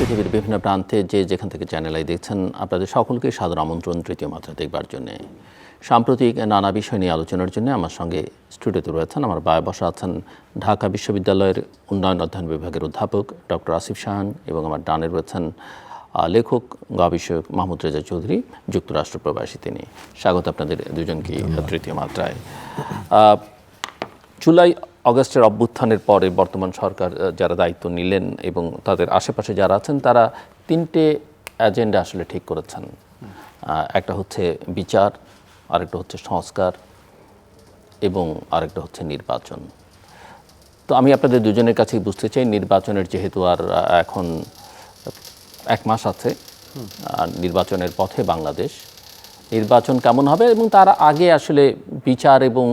পৃথিবীর বিভিন্ন প্রান্তে যে যেখান থেকে চ্যানেল আই দেখছেন, আপনাদের সকলকে সাদর আমন্ত্রণ তৃতীয় মাত্রা দেখবার জন্য। সাম্প্রতিক নানা বিষয় নিয়ে আলোচনার জন্য আমার সঙ্গে স্টুডিওতে রয়েছেন, আমার বায়ে বসা আছেন ঢাকা বিশ্ববিদ্যালয়ের উন্নয়ন অধ্যয়ন বিভাগের অধ্যাপক ডক্টর আসিফ শাহান, এবং আমার ডানে রয়েছেন লেখক গবেষক মাহমুদ রেজা চৌধুরী, যুক্তরাষ্ট্র প্রবাসী তিনি। স্বাগত আপনাদের দুজনকে তৃতীয় মাত্রায়। জুলাই অগস্টের অভ্যুত্থানের পরে বর্তমান সরকার যারা দায়িত্ব নিলেন এবং তাদের আশেপাশে যারা আছেন, তারা তিনটে এজেন্ডা আসলে ঠিক করেছেন। একটা হচ্ছে বিচার, আরেকটা হচ্ছে সংস্কার, এবং আরেকটা হচ্ছে নির্বাচন। তো আমি আপনাদের দুজনের কাছেই বুঝতে চাই, নির্বাচনের যেহেতু আর এখন 1 মাস আছে, নির্বাচনের পথে বাংলাদেশ, নির্বাচন কেমন হবে এবং তার আগে আসলে বিচার এবং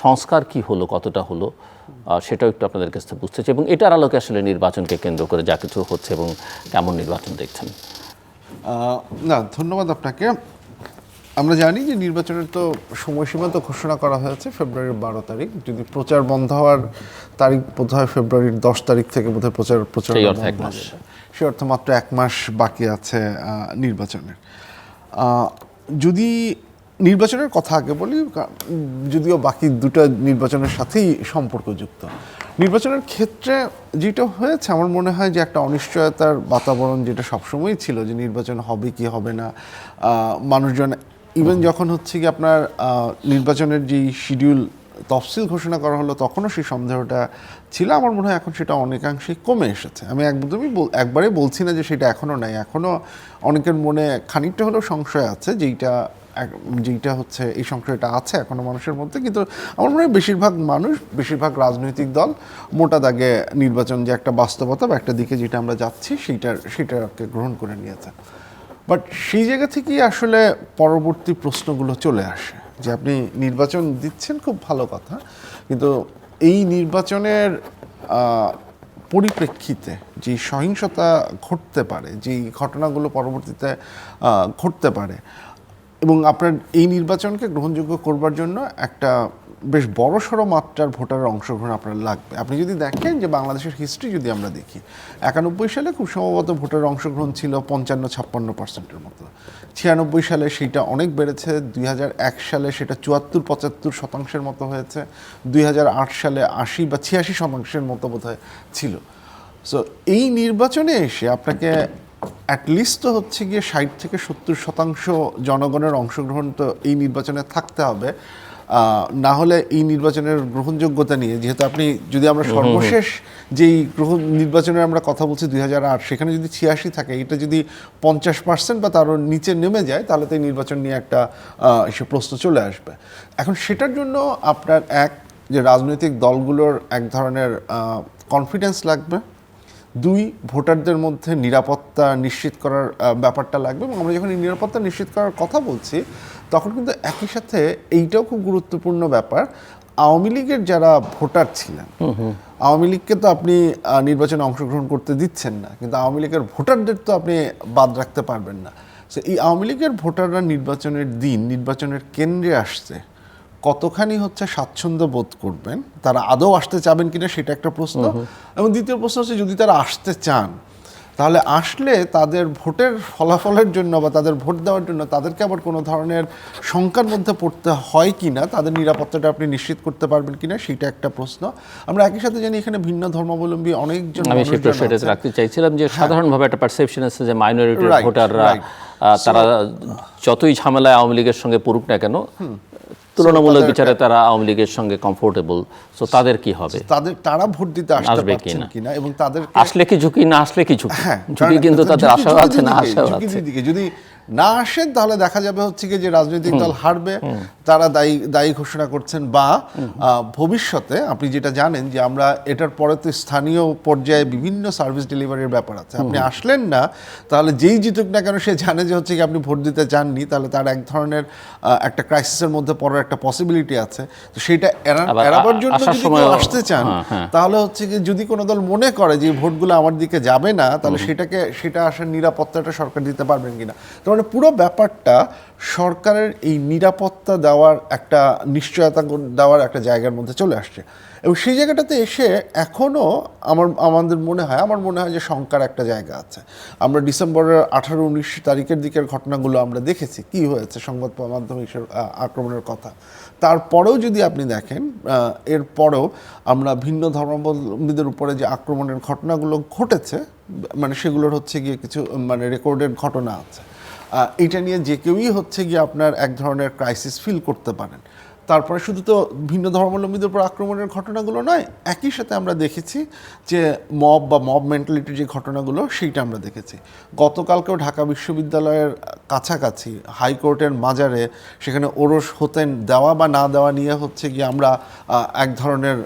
সংস্কার কি হলো, কতটা হলো, সেটাও একটু আপনাদের কাছ থেকে বুঝতে চাই, এবং এটার আলোকে আসলে নির্বাচনকে কেন্দ্র করে যা কিছু হচ্ছে এবং কেমন নির্বাচন দেখছেন। না, ধন্যবাদ আপনাকে। আমরা জানি যে নির্বাচনের তো সময়সীমা তো ঘোষণা করা হয়েছে ফেব্রুয়ারির 12 তারিখ। যদি প্রচার বন্ধ হওয়ার তারিখ বোধ হয় ফেব্রুয়ারির 10 তারিখ থেকে বোধ হয় প্রচার সে অর্থ মাত্র 1 মাস বাকি আছে নির্বাচনের। যদি নির্বাচনের কথা আগে বলি, যদিও বাকি দুটো নির্বাচনের সাথেই সম্পর্কযুক্ত। নির্বাচনের ক্ষেত্রে যেটা হয়েছে, আমার মনে হয় যে একটা অনিশ্চয়তার বাতাবরণ যেটা সবসময়ই ছিল, যে নির্বাচন হবে কি হবে না। মানুষজন ইভেন যখন হচ্ছে কি আপনার নির্বাচনের যেই শিডিউল তফসিল ঘোষণা করা হলো, তখনও সেই সন্দেহটা ছিল। আমার মনে হয় এখন সেটা অনেকাংশেই কমে এসেছে। আমি একবারে বলছি না যে সেটা এখনও নাই, এখনও অনেকের মনে খানিকটা হলেও সংশয় আছে, যেইটা হচ্ছে এই সংশয়টা আছে এখনও মানুষের মধ্যে। কিন্তু আমার মনে হয় বেশিরভাগ রাজনৈতিক দল মোটা দাগে নির্বাচন যে একটা বাস্তবতা বা একটা দিকে যেটা আমরা যাচ্ছি সেটাকে গ্রহণ করে নিয়েছে। বাট সেই জায়গা থেকেই আসলে পরবর্তী প্রশ্নগুলো চলে আসে, যে আপনি নির্বাচন দিচ্ছেন, খুব ভালো কথা, কিন্তু এই নির্বাচনের পরিপ্রেক্ষিতে যে সহিংসতা ঘটতে পারে, যেই ঘটনাগুলো পরবর্তীতে ঘটতে পারে, এবং আপনার এই নির্বাচনকে গ্রহণযোগ্য করবার জন্য একটা বেশ বড়সড় মাত্রার ভোটারের অংশগ্রহণ আপনার লাগবে। আপনি যদি দেখেন যে বাংলাদেশের হিস্ট্রি যদি আমরা দেখি, 91 সালে খুব সম্ভবত ভোটারের অংশগ্রহণ ছিল 55-56% মতো। 96 সালে সেইটা অনেক বেড়েছে, 2001 সালে সেটা 74-75% মতো হয়েছে, 2008 সালে 80 বা 86% মতো বোধহয় ছিল। সো এই নির্বাচনে এসে আপনাকে অ্যাটলিস্ট তো হচ্ছে গিয়ে 60-70% জনগণের অংশগ্রহণ তো এই নির্বাচনে থাকতে হবে। না হলে এই নির্বাচনের গ্রহণযোগ্যতা নিয়ে, যেহেতু আপনি যদি আমরা সর্বশেষ যেই নির্বাচনের আমরা কথা বলছি 2008, সেখানে যদি 86 থাকে, এটা যদি 50% বা তারও নিচে নেমে যায়, তাহলে তো এই নির্বাচন নিয়ে একটা সে প্রশ্ন চলে আসবে। এখন সেটার জন্য আপনার যে রাজনৈতিক দলগুলোর এক ধরনের কনফিডেন্স লাগবে, 2 ভোটারদের মধ্যে নিরাপত্তা নিশ্চিত করার ব্যাপারটা লাগবে। এবং আমরা যখন এই নিরাপত্তা নিশ্চিত করার কথা বলছি, তখন কিন্তু একই সাথে এইটাও খুব গুরুত্বপূর্ণ ব্যাপার, আওয়ামী লীগের যারা ভোটার ছিলেন, আওয়ামী লীগকে তো আপনি নির্বাচনে অংশগ্রহণ করতে দিচ্ছেন না, কিন্তু আওয়ামী লীগের ভোটারদের তো আপনি বাদ রাখতে পারবেন না। সো এই আওয়ামী লীগের ভোটাররা নির্বাচনের দিন নির্বাচনের কেন্দ্রে আসছে কতখানি হচ্ছে স্বাচ্ছন্দ্য বোধ করবেন, তারা আদৌ আসতে চাবেন কিনা সেটা একটা প্রশ্ন। এবং দ্বিতীয় প্রশ্ন হচ্ছে, যদি তারা আসতে চান, তাহলে আসলে তাদের ভোটের ফলাফলের জন্য বা তাদের ভোট দেওয়ার জন্য তাদেরকে আবার কোনো ধরনের শঙ্কার মধ্যে পড়তে হয় কিনা, তাদের নিরাপত্তাটা আপনি নিশ্চিত করতে পারবেন কিনা, সেটা একটা প্রশ্ন। আমরা একই সাথে জানি এখানে ভিন্ন ধর্মাবলম্বী অনেকজন, আমি সেই প্রশ্নটা রাখতে চাইছিলাম, যে সাধারণভাবে একটা পারসেপশন আছে যে মাইনরিটি ভোটাররা তারা যতই ঝামেলায় আওয়ামী লীগের সঙ্গে পড়ুক না কেন, তুলনামূলক বিচারে তারা আওয়ামী লীগের সঙ্গে কমফোর্টেবল। সো তাদের কি হবে, তারা ভোট দিতে আসবে কিনা, এবং তাদের আসলে কি ঝুঁকি, না আসলে কি ঝুঁকি, ঝুঁকি কিন্তু তাদের আশা আছে, না আশা আছে। যদি না আসেন, তাহলে দেখা যাবে হচ্ছে কি যে রাজনৈতিক দল হারবে, তারা দায়ী ঘোষণা করছেন, বা ভবিষ্যতে আপনি যেটা জানেন যে আমরা এটার পরে তো স্থানীয় পর্যায়ে বিভিন্ন সার্ভিস ডেলিভারির ব্যাপার আছে। আপনি আসলেন না, তাহলে যেই জিতুক না কেন সে জানে যে হচ্ছে কি আপনি ভোট দিতে চাননি, তাহলে তার এক ধরনের একটা ক্রাইসিসের মধ্যে পড়ার একটা পসিবিলিটি আছে। তো সেইটা এড়াবার জন্য যদি কেউ আসতে চান, তাহলে হচ্ছে কি যদি কোনো দল মনে করে যে ভোটগুলো আমার দিকে যাবে না, তাহলে সেটা আসার নিরাপত্তাটা সরকার দিতে পারবেন কিনা। তো মানে পুরো ব্যাপারটা সরকারের এই নিরাপত্তা দেওয়ার একটা নিশ্চয়তা দেওয়ার একটা জায়গার মধ্যে চলে আসছে, এবং সেই জায়গাটাতে এসে এখনও আমার মনে হয় যে শঙ্কার একটা জায়গা আছে। আমরা ডিসেম্বরের 18-19 তারিখের দিকের ঘটনাগুলো আমরা দেখেছি কি হয়েছে, সংবাদ মাধ্যমে আক্রমণের কথা। তারপরেও যদি আপনি দেখেন, এরপরেও আমরা ভিন্ন ধর্মাবলম্বীদের উপরে যে আক্রমণের ঘটনাগুলো ঘটেছে, মানে সেগুলোর হচ্ছে গিয়ে কিছু মানে রেকর্ডেড ঘটনা আছে। এটা নিয়ে যে কেউই হচ্ছে গিয়ে আপনার এক ধরনের ক্রাইসিস ফিল করতে পারেন। তারপরে শুধু তো ভিন্ন ধর্মাবলম্বীদের উপর আক্রমণের ঘটনাগুলো নয়, একই সাথে আমরা দেখেছি যে মব মেন্টালিটির যে ঘটনাগুলো সেইটা আমরা দেখেছি। গতকালকেও ঢাকা বিশ্ববিদ্যালয়ের কাছাকাছি হাইকোর্টের মাজারে সেখানে ওরস হতেন দেওয়া বা না দেওয়া নিয়ে হচ্ছে গিয়ে আমরা এক ধরনের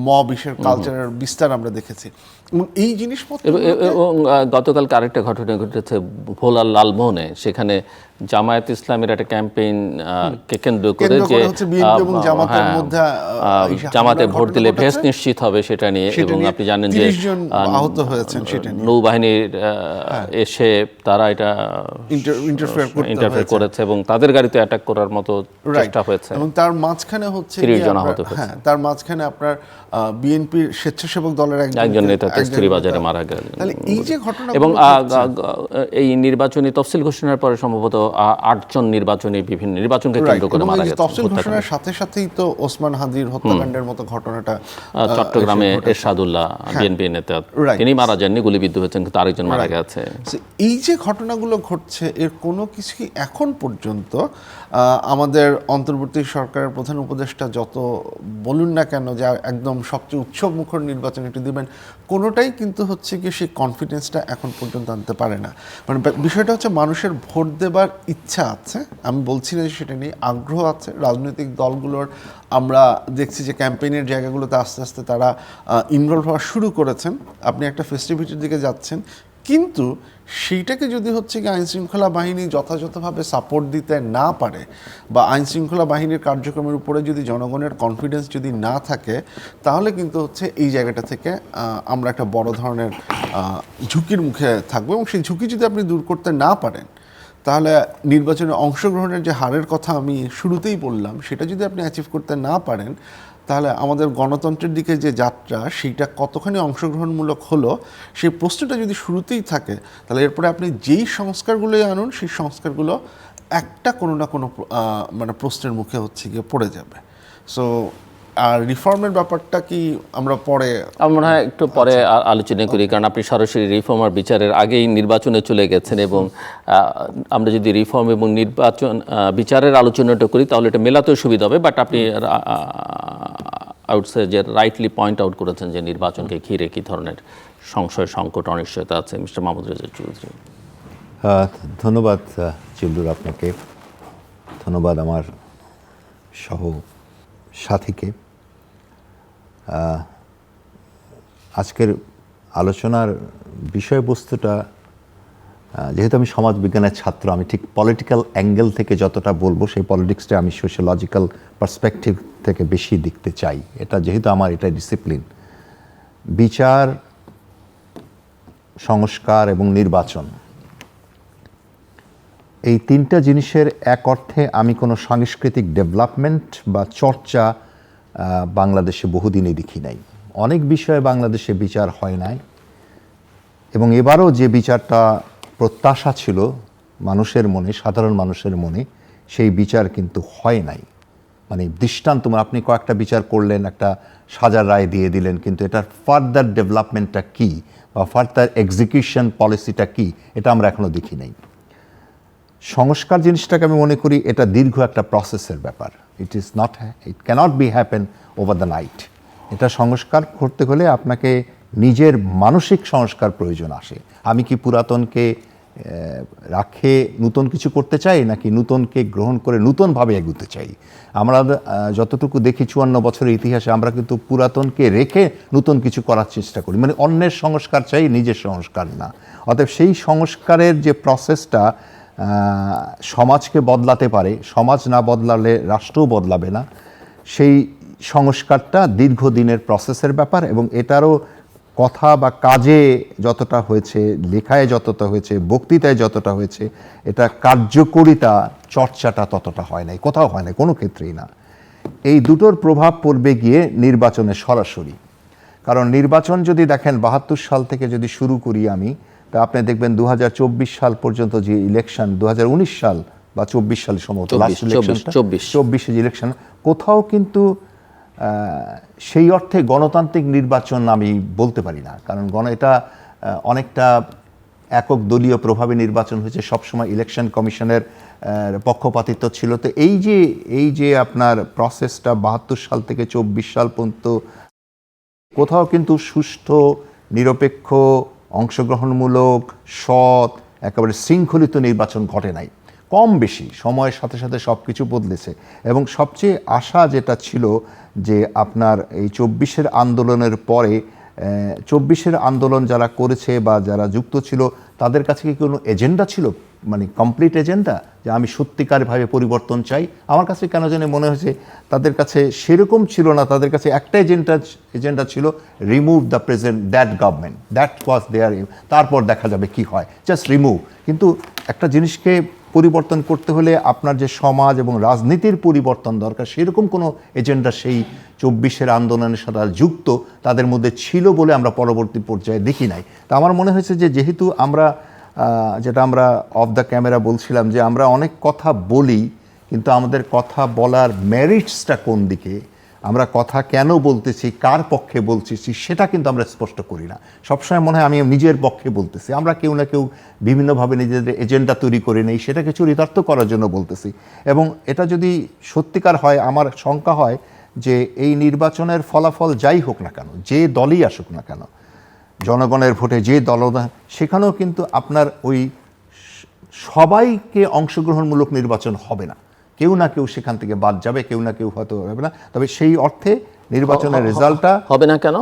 মব ইসের কালচারের বিস্তার আমরা দেখেছি। এবং এই জিনিসপত্র এবং গতকালকে আরেকটা ঘটনা ঘটেছে ভোলার লালমোহনে, সেখানে জামায়াত ইসলামের একটা ক্যাম্পেইন কে কেন্দ্র করে যে জামাতে ভোট দিলে ভেস নিশ্চিত হবে সেটা নিয়ে, এবং আপনি জানেন যে আহত হয়েছেন সেটা নিয়ে নৌবাহিনীর এসে তারা এটা ইন্টারফেয়ার করেছে এবং তাদের গাড়িতে অ্যাটাক করার মতো চেষ্টা হয়েছে, এবং তার মাঝখানে হচ্ছে 30 জন আহত হয়েছে। হ্যাঁ, তার মাঝখানে আপনার বিএনপির স্বেচ্ছাসেবক দলের একজন নেতা তেজখালী বাজারে মারা গেলেন। তাহলে এই যে ঘটনা, এবং এই নির্বাচনী তফসিল ঘোষণার পরে সম্ভবত 8 জন বিভিন্ন নির্বাচনকে কেন্দ্র করে মারা গেছে। তফসিল ঘোষণার সাথে সাথেই তো ওসমান হাদির হত্যাকাণ্ডের মতো ঘটনাটা চট্টগ্রামে এরশাদুল্লাহ বিএনপি নেতা, তিনি মারা যাননি, গুলিবিদ্ধ হয়েছেন, কিন্তু আরেকজন মারা গেছে। এই যে ঘটনাগুলো ঘটছে এর কোনো কিছুই এখন পর্যন্ত আমাদের অন্তর্বর্তী সরকারের প্রধান উপদেষ্টা যত বলুন না কেন যে একদম সবচেয়ে উৎসব মুখর নির্বাচন এটি দেবেন, কোনোটাই কিন্তু হচ্ছে কি সেই কনফিডেন্সটা এখন পর্যন্ত আনতে পারে না। মানে বিষয়টা হচ্ছে মানুষের ভোট দেবার ইচ্ছা আছে, আমি বলছি না যে সেটা নিয়ে আগ্রহ আছে। রাজনৈতিক দলগুলোর আমরা দেখছি যে ক্যাম্পেইনের জায়গাগুলোতে আস্তে আস্তে তারা ইনভলভ হওয়া শুরু করেছেন। আপনি একটা ফেস্টিভিটির দিকে যাচ্ছেন, কিন্তু সেইটাকে যদি হচ্ছে কি আইনশৃঙ্খলা বাহিনী যথাযথভাবে সাপোর্ট দিতে না পারে, বা আইনশৃঙ্খলা বাহিনীর কার্যক্রমের উপরে যদি জনগণের কনফিডেন্স যদি না থাকে, তাহলে কিন্তু হচ্ছে এই জায়গাটা থেকে আমরা একটা বড় ধরনের ঝুঁকির মুখে থাকবো। এবং সেই ঝুঁকি যদি আপনি দূর করতে না পারেন, তাহলে নির্বাচনে অংশগ্রহণের যে হারের কথা আমি শুরুতেই বললাম, সেটা যদি আপনি অ্যাচিভ করতে না পারেন, তাহলে আমাদের গণতন্ত্রের দিকে যে যাত্রা সেইটা কতখানি অংশগ্রহণমূলক হলো, সেই প্রশ্নটা যদি শুরুতেই থাকে, তাহলে এরপরে আপনি যেই সংস্কারগুলোই আনুন, সেই সংস্কারগুলো একটা কোনো না কোনো মানে প্রশ্নের মুখে হচ্ছে গিয়ে পড়ে যাবে। সো আর রিফর্মের ব্যাপারটা কি আমরা পরে, আমার মনে হয় একটু পরে আলোচনা করি, কারণ আপনি সরাসরি রিফর্ম আর বিচারের আগেই নির্বাচনে চলে গেছেন, এবং আমরা যদি রিফর্ম এবং নির্বাচন বিচারের আলোচনাটা করি তাহলে এটা মেলাতেও সুবিধা হবে। বাট আপনি আউটসে যে রাইটলি পয়েন্ট আউট করেছেন যে নির্বাচনকে ঘিরে কী ধরনের সংশয়, সংকট, অনিশ্চয়তা আছে। মিস্টার মাহমুদ রেজা চৌধুরী। ধন্যবাদ চিল্লুর আপনাকে, ধন্যবাদ আমার সহ সাথীকে। আজকের আলোচনার বিষয়বস্তুটা, যেহেতু আমি সমাজ বিজ্ঞানের ছাত্র, আমি ঠিক পলিটিক্যাল অ্যাঙ্গেল থেকে যতটা বলবো, সেই পলিটিক্সটা আমি সোশ্যোলজিক্যাল পার্সপেক্টিভ থেকে বেশি দেখতে চাই। এটা যেহেতু আমার এটা ডিসিপ্লিন। বিচার, সংস্কার এবং নির্বাচন, এই তিনটা জিনিসের এক অর্থে আমি কোনো সাংস্কৃতিক ডেভেলপমেন্ট বা চর্চা বাংলাদেশে বহুদিনই দেখি নাই। অনেক বিষয়ে বাংলাদেশে বিচার হয় নাই, এবং এবারও যে বিচারটা প্রত্যাশা ছিল মানুষের মনে, সাধারণ মানুষের মনে, সেই বিচার কিন্তু হয় নাই। মানে দৃষ্টান্ত, আপনি কয়েকটা বিচার করলেন, একটা সাজার রায় দিয়ে দিলেন, কিন্তু এটার ফার্দার ডেভেলপমেন্টটা কী বা ফার্দার এক্সিকিউশন পলিসিটা কী, এটা আমরা এখনও দেখি নাই। সংস্কার জিনিসটাকে আমি মনে করি এটা দীর্ঘ একটা প্রসেসের ব্যাপার। It can't be happen over the night. এটা সংস্কার করতে হলে আপনাকে নিজের মানসিক সংস্কার প্রয়োজন আসে। আমি কি পুরাতনকে রাখে নতুন কিছু করতে চাই, নাকি নতুনকে গ্রহণ করে নতুনভাবে এগোতে চাই? আমরা যতটুকু দেখি 54 বছরের ইতিহাসে, আমরা কিন্তু পুরাতনকে রেখে নতুন কিছু করার চেষ্টা করি, মানে অন্যের সংস্কার চাই, নিজের সংস্কার না। অতএব সেই সংস্কারের যে প্রসেসটা সমাজকে বদলাতে পারে, সমাজ না বদলালে রাষ্ট্রও বদলাবে না, সেই সংস্কারটা দীর্ঘদিনের প্রসেসের ব্যাপার, এবং এটারও কথা বা কাজে যতটা হয়েছে, লেখায় যতটা হয়েছে, বক্তৃতায় যতটা হয়েছে, এটা কার্যকরিতা চর্চাটা ততটা হয় নাই, কোথাও হয় নাই, কোনো ক্ষেত্রেই না। এই দুটোর প্রভাব পড়বে গিয়ে নির্বাচনে সরাসরি। কারণ নির্বাচন যদি দেখেন 72 সাল থেকে যদি শুরু করি আমি, তা আপনি দেখবেন 2024 সাল পর্যন্ত যে ইলেকশন, 2019 সাল বা 24 সালে সম্ভবত লাস্ট ইলেকশনটা, 24 যে ইলেকশন, কোথাও কিন্তু সেই অর্থে গণতান্ত্রিক নির্বাচন আমি বলতে পারি না। কারণ এটা অনেকটা একক দলীয় প্রভাবে নির্বাচন হয়েছে, সবসময় ইলেকশন কমিশনের পক্ষপাতিত্ব ছিল। তো এই যে আপনার প্রসেসটা 72 সাল থেকে 24 সাল পর্যন্ত কোথাও কিন্তু সুষ্ঠু, নিরপেক্ষ, অংশগ্রহণমূলক, সৎ, একেবারে শৃঙ্খলিত নির্বাচন ঘটে নাই। কম বেশি সময়ের সাথে সাথে সব কিছু বদলেছে। এবং সবচেয়ে আশা যেটা ছিল যে আপনার এই 24-এর আন্দোলনের পরে, 24-এর আন্দোলন যারা করেছে বা যারা যুক্ত ছিল, তাদের কাছে কি কোনো এজেন্ডা ছিল, মানে কমপ্লিট এজেন্ডা, যে আমি সত্যিকারভাবে পরিবর্তন চাই? আমার কাছে কেন জানি মনে হয়েছে তাদের কাছে সেরকম ছিল না। তাদের কাছে একটা এজেন্ডা ছিল, remove the present that government, that was there, তারপর দেখা যাবে কি হয়, জাস্ট রিমুভ। কিন্তু একটা জিনিসকে পরিবর্তন করতে হলে আপনার যে সমাজ এবং রাজনীতির পরিবর্তন দরকার, সেরকম কোনো এজেন্ডা সেই 24-এর আন্দোলনের সাথে যুক্ত তাদের মধ্যে ছিল বলে আমরা পরবর্তী পর্যায়ে দেখি নাই। তা আমার মনে হয়েছে যে যেহেতু আমরা যেটা আমরা অফ দ্য ক্যামেরা বলছিলাম, যে আমরা অনেক কথা বলি, কিন্তু আমাদের কথা বলার মেরিটসটা কোন দিকে, আমরা কথা কেন বলতেছি, কার পক্ষে বলতেছি, সেটা কিন্তু আমরা স্পষ্ট করি না। সবসময় মনে হয় আমি নিজের পক্ষে বলতেছি, আমরা কেউ না কেউ বিভিন্নভাবে নিজেদের এজেন্ডা তৈরি করে নেই, সেটাকে চরিতার্থ করার জন্য বলতেছি। এবং এটা যদি সত্যিকার হয়, আমার শঙ্কা হয় যে এই নির্বাচনের ফলাফল যাই হোক না কেন, যে দলই আসুক না কেন, জনগণের ভোটে যে দল, সেখানেও কিন্তু আপনার ওই সবাইকে অংশগ্রহণমূলক নির্বাচন হবে না, কেউ না কেউ সেখান থেকে বাদ যাবে, কেউ না কেউ হয়তো হবে না। তবে সেই অর্থে নির্বাচনের রেজাল্টটা হবে না কেন?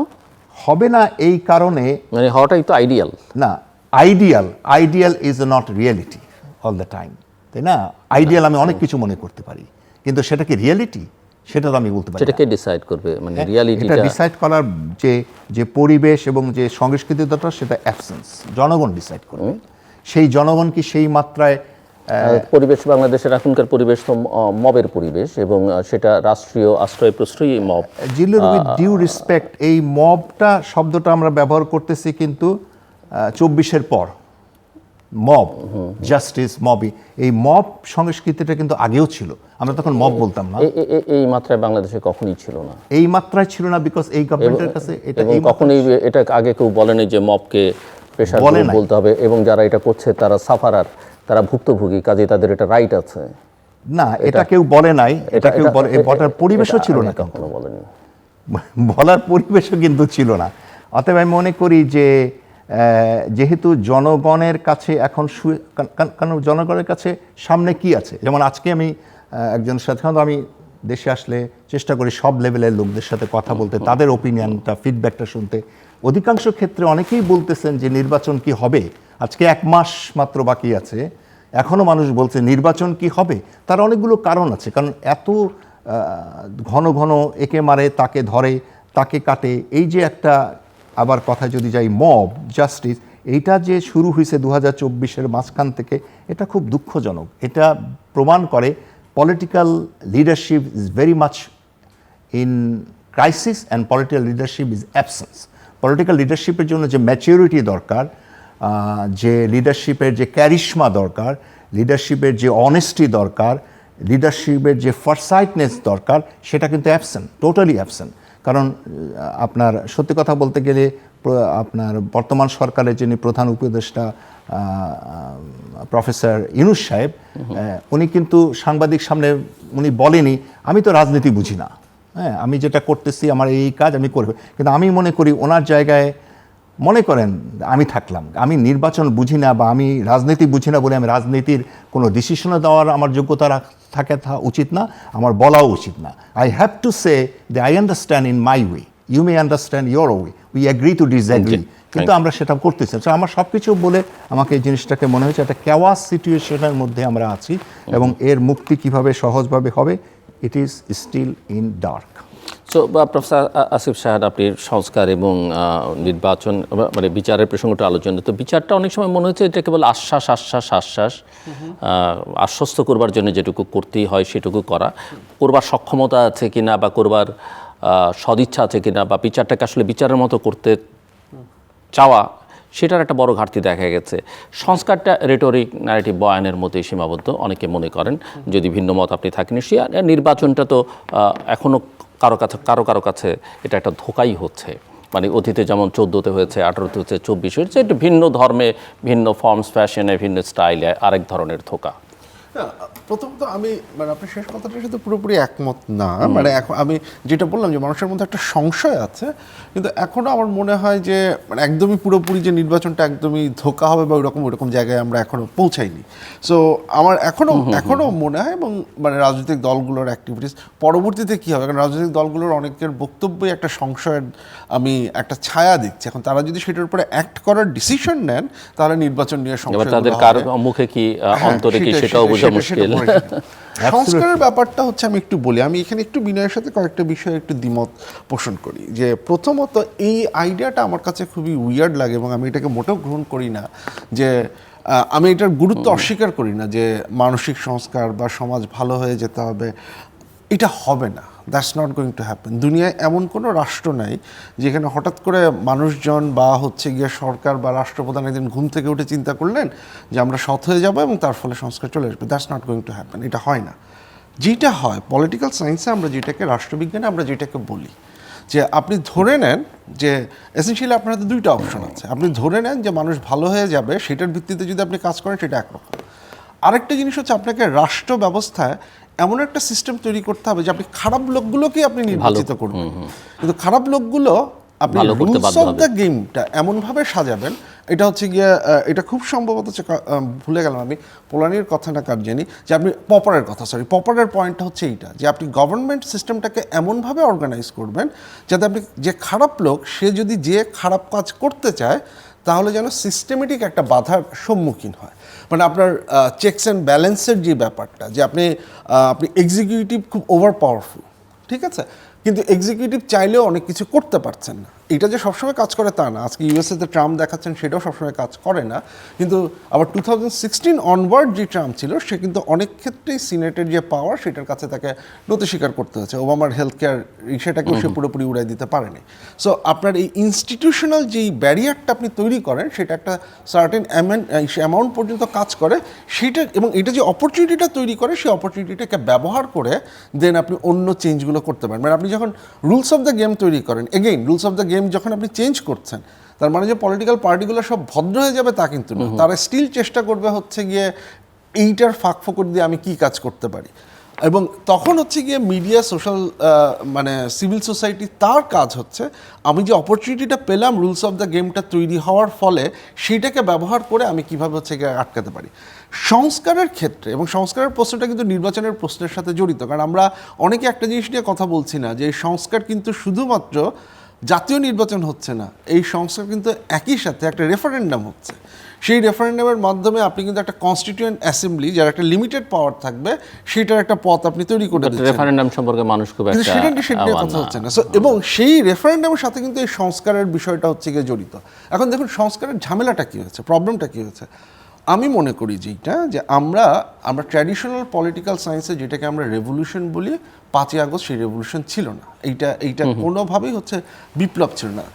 হবে না এই কারণে, মানে হওয়াটাই তো আইডিয়াল না, ideal is not reality all the time, তাই না? আইডিয়াল আমি অনেক কিছু মনে করতে পারি, কিন্তু সেটা কি রিয়েলিটি, সেটা তো আমি বলতে পারি না। সেটাকে ডিসাইড করবে, মানে রিয়ালিটিটা এটা ডিসাইড করার যে পরিবেশ এবং যে সংস্কৃতি দরকার, সেটা অ্যাবসেন্স, জনগণ ডিসাইড করবে। সেই জনগণ কি সেই মাত্রায় পরিবেশ, বাংলাদেশের এখনকার পরিবেশ তো মবের পরিবেশ, এবং সেটা রাষ্ট্রীয় আশ্রয় প্রশ্রয়ী mob. Zillur, with due respect, এই মবটা শব্দটা আমরা ব্যবহার করতেছি কিন্তু 24-এর পর, মব, জাস্টিস, মবই, এই মব সংস্কৃতিটা কিন্তু আগেও ছিল, আমরা তখন মব বলতাম না। এই মাত্রায় বাংলাদেশে কখনোই ছিল না, এই মাত্রায় ছিল না, বিকজ এই গভর্নমেন্টের কাছে এটা কখনোই এটা আগে কেউ বলেনি যে মবকে প্রেশার বলতে হবে, এবং যারা এটা করছে তারা সাফারার, তারা ভুক্তভোগী, কাজে তাদের এটা রাইট আছে। না, এটা কেউ বলে নাই, এটা কেউ বলার পরিবেশও ছিল না, কখনো বলেনি, বলার পরিবেশও কিন্তু ছিল না। অতএব আমি মনে করি যে যেহেতু জনগণের কাছে এখন কারণ জনগণের কাছে সামনে কি আছে, যেমন আজকে আমি একজনের সাথে, আমি দেশে আসলে চেষ্টা করি সব লেভেলের লোকদের সাথে কথা বলতে, তাদের ওপিনিয়নটা, ফিডব্যাকটা শুনতে। অধিকাংশ ক্ষেত্রে অনেকেই বলতেছেন যে নির্বাচন কি হবে, আজকে 1 মাস মাত্র বাকি আছে, এখনও মানুষ বলছে নির্বাচন কি হবে। তার অনেকগুলো কারণ আছে, কারণ এত ঘন ঘন একে মারে, তাকে ধরে, তাকে কাটে, এই যে একটা, আবার কথা যদি যাই মব জাস্টিস, এইটা যে শুরু হয়েছে 2024-এর মাঝখান থেকে, এটা খুব দুঃখজনক। এটা প্রমাণ করে political leadership is very much in crisis and political leadership is absence. Political লিডারশিপের জন্য যে ম্যাচিউরিটি দরকার, যে লিডারশিপের যে ক্যারিশমা দরকার, লিডারশিপের যে অনেস্টি দরকার, লিডারশিপের যে ফরসাইটনেস দরকার, সেটা কিন্তু অ্যাবসেন্ট, টোটালি অ্যাবসেন্ট। কারণ আপনার সত্যি কথা বলতে গেলে আপনার বর্তমান সরকারের যিনি প্রধান উপদেষ্টা প্রফেসর ইউনূস সাহেব, উনি কিন্তু সাংবাদিক সামনে উনি বলেনি আমি তো রাজনীতি বুঝি না, হ্যাঁ, আমি যেটা করতেছি আমার এই কাজ আমি করব। কিন্তু আমি মনে করি ওনার জায়গায়, মনে করেন আমি থাকলাম, আমি নির্বাচন বুঝি না বা আমি রাজনীতি বুঝি না বলে আমি রাজনীতির কোনো ডিসিশনও দেওয়ার আমার যোগ্যতা থাকে উচিত না, আমার বলাও উচিত না। I have to say the I understand in my way, you may understand your way, we agree to disagree, কিন্তু আমরা সেটা করতেছি। আমার সব কিছু বলে আমাকে এই জিনিসটাকে মনে হয়েছে একটা ক্যাওয়াস সিচুয়েশনের মধ্যে আমরা আছি, এবং এর মুক্তি কিভাবে সহজভাবে হবে, it is still in dark. So professor Asif Saheb, আপনি সংস্কার এবং নির্বাচন মানে বিচারের প্রসঙ্গটা আলোচনা, তো বিচারটা অনেক সময় মনে হচ্ছে এটা কেবল আশ্বাস আশ্বস্ত করবার জন্য যেটুকু করতেই হয় সেটুকু করবার সক্ষমতা আছে কিনা বা করবার সদিচ্ছা আছে কিনা বা বিচারটাকে আসলে বিচারের মতো করতে চাওয়া, সেটার একটা বড় ঘাটতি দেখা গেছে। সংস্কারটা রেটরিক ন্যারেটিভ বয়ানের মতোই সীমাবদ্ধ অনেকে মনে করেন, যদি ভিন্ন মত আপনি থাকেন। নির্বাচনটা তো এখনও কারো কাছে এটা একটা ধোঁকাই হচ্ছে, মানে অতীতে যেমন 14তে হয়েছে, 18তে হচ্ছে, 24 হয়েছে, একটু ভিন্ন ধর্মে, ভিন্ন ফর্মস, ফ্যাশনে, ভিন্ন স্টাইলে আরেক ধরনের ধোঁকা। প্রথমত আমি মানে আপনার শেষ কথাটার সাথে পুরোপুরি একমত না। মানে এখন আমি যেটা বললাম যে মানুষের মধ্যে একটা সংশয় আছে, কিন্তু এখনও আমার মনে হয় যে মানে একদমই পুরোপুরি যে নির্বাচনটা একদমই ধোঁকা হবে বা ওইরকম জায়গায় আমরা এখনও পৌঁছাইনি। সো আমার এখনও মনে হয়, এবং মানে রাজনৈতিক দলগুলোর অ্যাক্টিভিটিস পরবর্তীতে কী হবে, কারণ রাজনৈতিক দলগুলোর অনেকের বক্তব্যই একটা সংশয়ের আমি একটা ছায়া দেখছি। এখন তারা যদি সেটার উপরে অ্যাক্ট করার ডিসিশন নেন, তাহলে নির্বাচন নিয়ে সংশয়, তাদের কার মুখে কি অন্তরে কি সেটাও বোঝা মুশকিল। সংস্কারের ব্যাপারটা হচ্ছে, আমি একটু বলি, আমি এখানে একটু বিনয়ের সাথে কয়েকটা বিষয়ে একটু দ্বিমত পোষণ করি। যে প্রথমত এই আইডিয়াটা আমার কাছে খুবই উইয়ার্ড লাগে, এবং আমি এটাকে মোটেও গ্রহণ করি না। যে আমি এটার গুরুত্ব অস্বীকার করি না যে মানসিক সংস্কার বা সমাজ ভালো হয়ে যেতে হবে, এটা হবে না। That's not going to happen. দুনিয়ায় এমন কোনো রাষ্ট্র নাই যেখানে হঠাৎ করে মানুষজন বা হচ্ছে গিয়ে সরকার বা রাষ্ট্রপ্রধান একদিন ঘুম থেকে উঠে চিন্তা করলেন যে আমরা সৎ হয়ে যাবো এবং তার ফলে সংস্কার চলে আসবে। That's not going to happen. এটা হয় না। যেটা হয় পলিটিক্যাল সায়েন্সে আমরা যেটাকে, রাষ্ট্রবিজ্ঞানে আমরা যেটাকে বলি, যে আপনি ধরে নেন যে এসেনশিয়ালি আপনার হাতে দুইটা অপশন আছে। আপনি ধরে নেন যে মানুষ ভালো হয়ে যাবে, সেটার ভিত্তিতে যদি আপনি কাজ করেন সেটা একরকম। আরেকটা জিনিস হচ্ছে আপনাকে রাষ্ট্র ব্যবস্থায় এমন একটা সিস্টেম তৈরি করতে হবে যে আপনি খারাপ লোকগুলোকেই আপনি নির্বাচিত করবেন, কিন্তু খারাপ লোকগুলো আপনি রুলস অফ দ্য গেমটা এমনভাবে সাজাবেন। এটা হচ্ছে গিয়ে, এটা খুব সম্ভবত হচ্ছে, ভুলে গেলাম আমি পোলানির কথা না কার জানি, যে আপনি পপারের পয়েন্টটা হচ্ছে এইটা, যে আপনি গভর্নমেন্ট সিস্টেমটাকে এমনভাবে অর্গানাইজ করবেন যাতে আপনি যে খারাপ লোক, সে যদি যে খারাপ কাজ করতে চায় তাহলে যেন সিস্টেমেটিক একটা বাধার সম্মুখীন হয়। মানে আপনার চেকস অ্যান্ড ব্যালেন্সের যে ব্যাপারটা, যে আপনি এক্সিকিউটিভ খুব ওভার পাওয়ারফুল, ঠিক আছে, কিন্তু এক্সিকিউটিভ চাইলেও অনেক কিছু করতে পারছেন না। এটা যে সবসময় কাজ করে তা না। আজকে ইউএসএতে ট্রাম্প দেখাচ্ছেন, সেটাও সবসময় কাজ করে না। কিন্তু আবার 2016 অনওয়ার্ড যে ট্রাম্প ছিল, সে কিন্তু অনেক ক্ষেত্রেই সিনেটের যে পাওয়ার, সেটার কাছে তাকে নতি স্বীকার করতে হয়েছে। ওবামার হেলথ কেয়ার সেটাকেও সে পুরোপুরি উড়াই দিতে পারেনি। সো আপনার এই ইনস্টিটিউশনাল যেই ব্যারিয়ারটা আপনি তৈরি করেন, সেটা একটা সার্টেন অ্যামাউন্ট পর্যন্ত কাজ করে সেইটা, এবং এটা যে অপরচুনিটিটা তৈরি করে, সেই অপরচুনিটিটাকে ব্যবহার করে দেন আপনি অন্য চেঞ্জগুলো করতে পারেন। মানে আপনি যখন রুলস অফ দ্য গেম তৈরি করেন, again rules of the game যখন আপনি চেঞ্জ করছেন, তার মানে যে পলিটিক্যাল পার্টিগুলো সব ভদ্র হয়ে যাবে তা কিন্তু না। তারা স্টিল চেষ্টা করবে হচ্ছে গিয়ে এইটার ফাঁক দিয়ে আমি কি কাজ করতে পারি। এবং তখন হচ্ছে গিয়ে মিডিয়া, সোশ্যাল মানে সিভিল সোসাইটি, তার কাজ হচ্ছে আমি যে অপরচুনিটিটা পেলাম রুলস অফ দ্য গেমটা তৈরি হওয়ার ফলে, সেইটাকে ব্যবহার করে আমি কীভাবে হচ্ছে গিয়ে আটকাতে পারি। সংস্কারের ক্ষেত্রে, এবং সংস্কারের প্রশ্নটা কিন্তু নির্বাচনের প্রশ্নের সাথে জড়িত, কারণ আমরা অনেকে একটা জিনিস নিয়ে কথা বলছি না, যে এই সংস্কার কিন্তু শুধুমাত্র জাতীয় নির্বাচন হচ্ছে না, এই সংস্কার কিন্তু একই সাথে একটা রেফারেন্ডাম হচ্ছে। সেই রেফারেন্ডামের মাধ্যমে আপনি কিন্তু একটা কনস্টিটিউয়েন্ট অ্যাসেম্বলি, যার একটা লিমিটেড পাওয়ার থাকবে, সেটার একটা পথ আপনি তৈরি করে দিচ্ছেন। রেফারেন্ডাম সম্পর্কে মানুষ খুব একটা সেটা নিয়ে কথা হচ্ছে না। এবং সেই রেফারেন্ডামের সাথে কিন্তু এই সংস্কারের বিষয়টা হচ্ছে গিয়ে জড়িত। এখন দেখুন সংস্কারের ঝামেলাটা কী হয়েছে, প্রবলেমটা কী হয়েছে। আমি মনে করি যেটা, যে আমরা ট্র্যাডিশনাল পলিটিক্যাল সায়েন্সে যেটাকে আমরা রেভলিউশন বলি, 5ই আগস্ট সেই রেভলিউশন ছিল না। এইটা কোনোভাবেই হচ্ছে বিপ্লব ছিল না।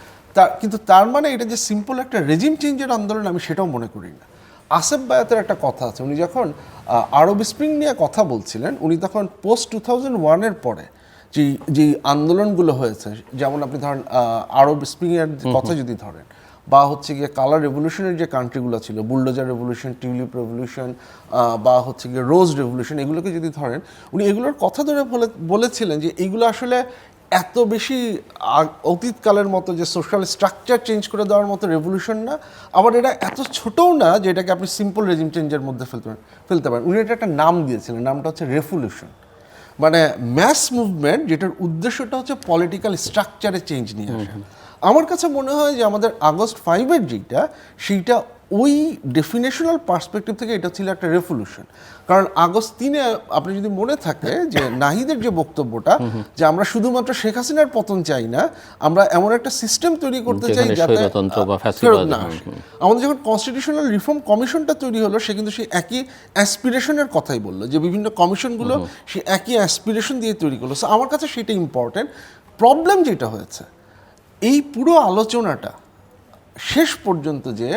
কিন্তু তার মানে এটা যে সিম্পল একটা রেজিম চেঞ্জের আন্দোলন, আমি সেটাও মনে করি না। আসেফ বায়াতের একটা কথা আছে, উনি যখন আরব স্প্রিং নিয়ে কথা বলছিলেন, উনি তখন পোস্ট 2001-এর পরে যেই আন্দোলনগুলো হয়েছে, যেমন আপনি ধরেন আরব স্প্রিংয়ের কথা যদি ধরেন, বা হচ্ছে গিয়ে কালার রেভলিউশনের যে কান্ট্রিগুলো ছিল, বুলডোজার রেভলিউশন, টিউলিপ রেভলিউশন, বা হচ্ছে গিয়ে রোজ রেভলিউশন, এগুলোকে যদি ধরেন, উনি এগুলোর কথা ধরে বলেছিলেন যে এইগুলো আসলে এত বেশি অতীতকালের মতো যে সোশ্যাল স্ট্রাকচার চেঞ্জ করে দেওয়ার মতো রেভলিউশন না, আবার এটা এত ছোটও না যে এটাকে আপনি সিম্পল রেজিম চেঞ্জের মধ্যে ফেলতে পারেন। উনি এটা একটা নাম দিয়েছিলেন, নামটা হচ্ছে রেভলিউশন। মানে ম্যাস মুভমেন্ট, যেটার উদ্দেশ্যটা হচ্ছে পলিটিক্যাল স্ট্রাকচারে চেঞ্জ নিয়ে আসা। আমার কাছে মনে হয় যে আমাদের আগস্ট 5-এর যেটা সেইটা ওই ডেফিনেশনাল পার্সপেক্টিভ থেকে এটা ছিল একটা রেভলিউশন। কারণ আগস্ট 3-এ আপনি যদি মনে থাকে যে নাহিদের যে বক্তব্যটা যে আমরা শুধুমাত্র শেখ হাসিনার পতন চাই না, আমরা এমন একটা সিস্টেম তৈরি করতে চাই যেখানে যাতে স্বৈরতন্ত্র বা ফেরত ফ্যাসিবাদ না আসে। আমাদের যখন কনস্টিটিউশনাল রিফর্ম কমিশনটা তৈরি হলো, সে কিন্তু সেই একই অ্যাসপিরেশনের কথাই বললো, যে বিভিন্ন কমিশনগুলো সে একই অ্যাসপিরেশন দিয়ে তৈরি করলো। সো আমার কাছে সেটা ইম্পর্টেন্ট। প্রবলেম যেটা হয়েছে এই পুরো আলোচনাটা শেষ পর্যন্ত যে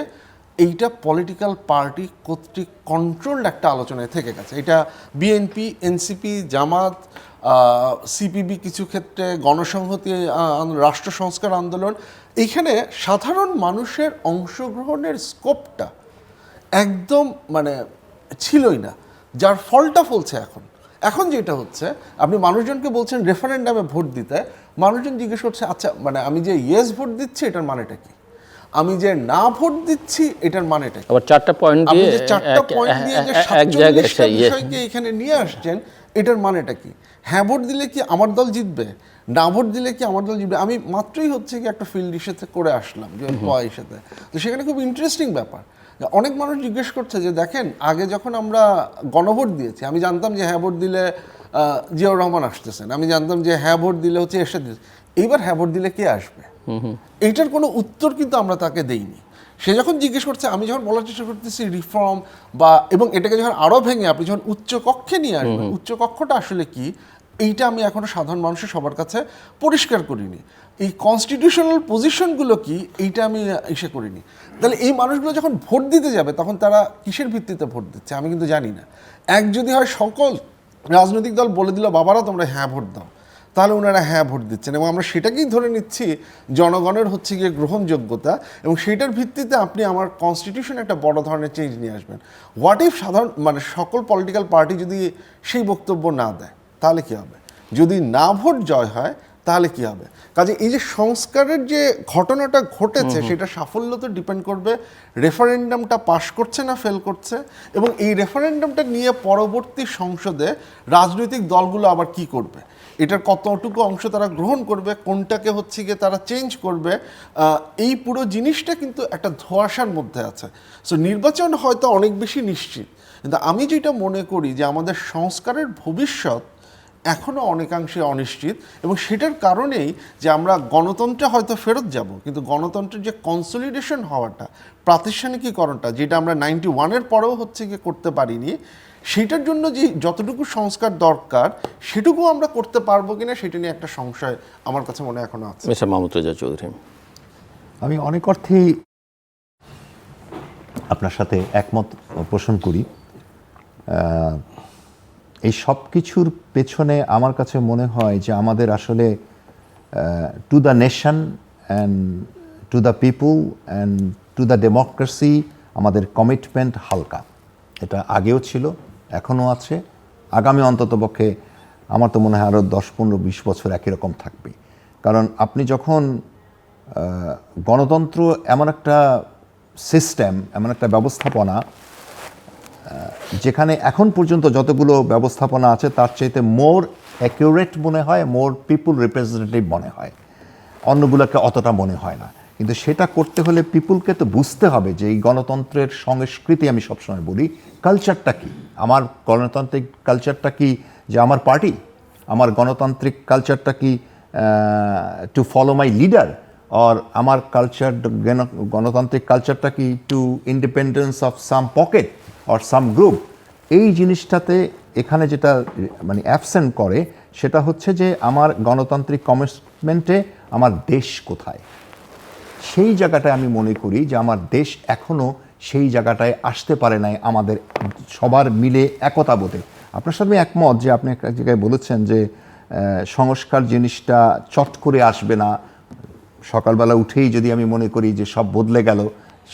এইটা পলিটিক্যাল পার্টি কর্তৃক কন্ট্রোলড একটা আলোচনায় থেকে গেছে। এটা বিএনপি, এনসিপি, জামাত, সিপিবি, কিছু ক্ষেত্রে গণসংহতি, রাষ্ট্র সংস্কার আন্দোলন, এইখানে সাধারণ মানুষের অংশগ্রহণের স্কোপটা একদম মানে ছিলই না, যার ফলটা ফলছে এখন। এখন যেটা হচ্ছে, আপনি মানুষজনকে বলছেন রেফারেন্ডামে ভোট দিতে, মানুষজন জিজ্ঞেস করছে আচ্ছা মানে আমি যে ইয়েস ভোট দিচ্ছি এটার মানেটা কি, আমি যে না ভোট দিচ্ছি এটার মানেটা কি। আবার 4টা পয়েন্ট আপনি দিয়ে যে 4টা পয়েন্ট দিয়ে যে 47টা বিষয়কে এখানে নিয়ে আসছেন, এটার মানেটা কি? হ্যাঁ ভোট দিলে কি আমার দল জিতবে, না ভোট দিলে কি আমার দল জিতবে? আমি মাত্রই হচ্ছে কি একটা ফিল্ড ইস্যুতে করে আসলাম যে পয়ের সাথে, তো সেখানে খুব ইন্টারেস্টিং ব্যাপার। অনেক মানুষ জিজ্ঞেস করছে যে দেখেন আগে যখন আমরা গণভোট দিয়েছি, আমি জানতাম যে হ্যাঁ ভোট দিলে জিয়াউর রহমান আসতেছেন, আমি জানতাম যে হ্যাঁ ভোট দিলে হচ্ছে এরশাদ, এইবার হ্যাঁ ভোট দিলে কে আসবে? এইটার কোনো উত্তর কিন্তু আমরা তাকে দেইনি। সে যখন জিজ্ঞেস করছে, আমি যখন বলার চেষ্টা করতেছি রিফর্ম বা, এবং এটাকে যখন আরও ভেঙে আপনি যখন উচ্চ কক্ষে নিয়ে আসবেন, উচ্চ কক্ষটা আসলে কি, এইটা আমি এখনো সাধারণ মানুষের সবার কাছে পরিষ্কার করিনি। এই কনস্টিটিউশনাল পজিশনগুলো কি, এইটা আমি ইসে করিনি। তাহলে এই মানুষগুলো যখন ভোট দিতে যাবে তখন তারা কিসের ভিত্তিতে ভোট দিচ্ছে আমি কিন্তু জানি না। এক যদি হয় সকল রাজনৈতিক দল বলে দিল বাবারা তোমরা হ্যাঁ ভোট দাও, তাহলে ওনারা হ্যাঁ ভোট দিচ্ছেন, এবং আমরা সেটাকেই ধরে নিচ্ছি জনগণের হচ্ছে গিয়ে গ্রহণযোগ্যতা, এবং সেটার ভিত্তিতে আপনি আমার কনস্টিটিউশনে একটা বড় ধরনের চেঞ্জ নিয়ে আসবেন। হোয়াট ইফ সাধারণ মানে সকল পলিটিক্যাল পার্টি যদি সেই বক্তব্য না দেয়, তাহলে কি হবে? যদি না ভোট জয় হয় তাহলে কি হবে? কাজে এই যে সংস্কারের যে ঘটনাটা ঘটেছে সেটা সাফল্য তো ডিপেন্ড করবে রেফারেন্ডামটা পাশ করছে না ফেল করছে, এবং এই রেফারেন্ডামটা নিয়ে পরবর্তী সংসদে রাজনৈতিক দলগুলো আবার কি করবে, এটার কতটুকু অংশ তারা গ্রহণ করবে, কোনটাকে হচ্ছে গিয়ে তারা চেঞ্জ করবে, এই পুরো জিনিসটা কিন্তু একটা ধোঁয়াশার মধ্যে আছে। সো নির্বাচন হয়তো অনেক বেশি নিশ্চিত, কিন্তু আমি যেটা মনে করি যে আমাদের সংস্কারের ভবিষ্যৎ এখনও অনেকাংশে অনিশ্চিত, এবং সেটার কারণেই যে আমরা গণতন্ত্রে হয়তো ফেরত যাব, কিন্তু গণতন্ত্রের যে কনসলিডেশন হওয়াটা, প্রাতিষ্ঠানিকীকরণটা, যেটা আমরা 91-এর পরেও হচ্ছে গিয়ে করতে পারিনি, সেটার জন্য যে যতটুকু সংস্কার দরকার সেটুকু আমরা করতে পারবো কিনা সেটা নিয়ে একটা সংশয় আমার কাছে মনে এখনো আছে। মিস্টার মাহমুদ রেজা চৌধুরী, আমি অনেক অর্থেই আপনার সাথে একমত পোষণ করি। এই সব কিছুর পেছনে আমার কাছে মনে হয় যে আমাদের আসলে to the nation and to the people and to the democracy আমাদের কমিটমেন্ট হালকা। এটা আগেও ছিল, এখনও আছে, আগামী অন্ততপক্ষে আমার তো মনে হয় আরও 10-15-20 বছর একই রকম থাকবে। কারণ আপনি যখন গণতন্ত্র এমন একটা সিস্টেম, এমন একটা ব্যবস্থাপনা, যেখানে এখন পর্যন্ত যতগুলো ব্যবস্থাপনা আছে তার চাইতে মোর অ্যাকিউরেট মনে হয়, মোর পিপুল রিপ্রেজেন্টেটিভ মনে হয়, অন্যগুলোকে অতটা মনে হয় না। কিন্তু সেটা করতে হলে পিপুলকে তো বুঝতে হবে যে এই গণতন্ত্রের সংস্কৃতি, আমি সবসময় বলি কালচারটা কি, আমার গণতান্ত্রিক কালচারটা কি, যে আমার পার্টি, আমার গণতান্ত্রিক কালচারটা কি টু ফলো মাই লিডার, আর আমার কালচার গণতান্ত্রিক কালচারটা কি to independence of some pocket or some group. এই জিনিসটাতে এখানে যেটা মানে অ্যাবসেন্ট করে সেটা হচ্ছে যে আমার গণতান্ত্রিক কমিটমেন্টে আমার দেশ কোথায়, সেই জায়গাটায় আমি মনে করি যে আমার দেশ এখনও সেই জায়গাটায় আসতে পারে নাই আমাদের সবার মিলে একতা বোধে। আপনার সাথে একমত যে আপনি একটা জায়গায় বলেছেন যে সংস্কার জিনিসটা চট করে আসবে না, সকালবেলা উঠেই যদি আমি মনে করি যে সব বদলে গেল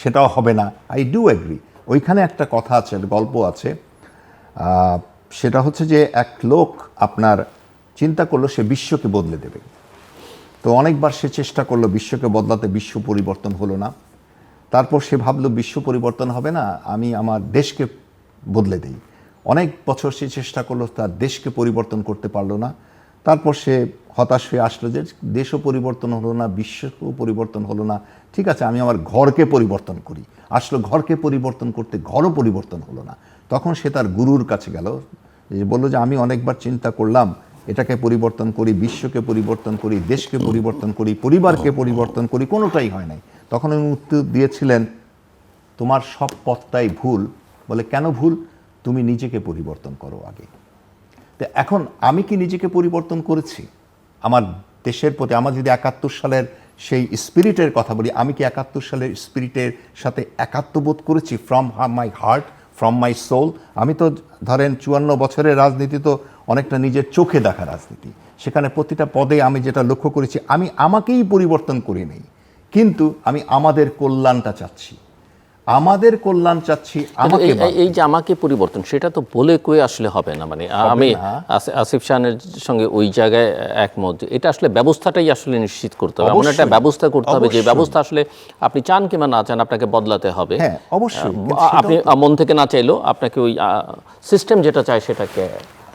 সেটাও হবে না। I do agri. ওইখানে একটা কথা আছে, গল্প আছে, সেটা হচ্ছে যে এক লোক আপনার চিন্তা করলো সে বিশ্বকে বদলে দেবে, তো অনেকবার সে চেষ্টা করলো বিশ্বকে বদলাতে, বিশ্ব পরিবর্তন হলো না। তারপর সে ভাবলো বিশ্ব পরিবর্তন হবে না, আমি আমার দেশকে বদলে দিই। অনেক বছর সে চেষ্টা করলো, তার দেশকে পরিবর্তন করতে পারলো না। তারপর সে হতাশ হয়ে আসলো যে দেশও পরিবর্তন হলো না, বিশ্বও পরিবর্তন হলো না, ঠিক আছে আমি আমার ঘরকে পরিবর্তন করি। আসলে ঘরকে পরিবর্তন করতে ঘরও পরিবর্তন হলো না। তখন সে তার গুরুর কাছে গেল, যে বললো যে আমি অনেকবার চিন্তা করলাম, এটাকে পরিবর্তন করি, বিশ্বকে পরিবর্তন করি, দেশকে পরিবর্তন করি, পরিবারকে পরিবর্তন করি, কোনোটাই হয় নাই। তখন উনি উত্তর দিয়েছিলেন, তোমার সব পথটাই ভুল। বলে কেন ভুল? তুমি নিজেকে পরিবর্তন করো আগে। তো এখন আমি কি নিজেকে পরিবর্তন করেছি আমার দেশের প্রতি? আমার যদি 71 সালের সেই স্পিরিটের কথা বলি, আমি কি 71 সালের স্পিরিটের সাথে একাত্মবোধ করেছি from my heart, from my soul? আমি তো ধরেন 54 বছরের রাজনীতি তো অনেকটা নিজের চোখে দেখা রাজনীতি। সেখানে প্রতিটা পদে আমি যেটা লক্ষ্য করেছি, আমি আমাকেই পরিবর্তন করি নেই, কিন্তু আমি আমাদের কল্যাণটা চাচ্ছি, আমাদের কল্যাণ চাচ্ছি। আমাকে এই যে আমাকে পরিবর্তন, সেটা তো বলে কয়ে আসলে হবে না। মানে আমি আসিফ শাহের সঙ্গে ওই জায়গায় একমত, এটা আসলে ব্যবস্থাটাই আসলে নিশ্চিত করতে হবে, এমন একটা ব্যবস্থা করতে হবে যে ব্যবস্থা আসলে আপনি চান কিংবা না চান আপনাকে বদলাতে হবে। হ্যাঁ অবশ্যই, আপনি মন থেকে না চাইলেও আপনাকে ওই সিস্টেম যেটা চায় সেটাকে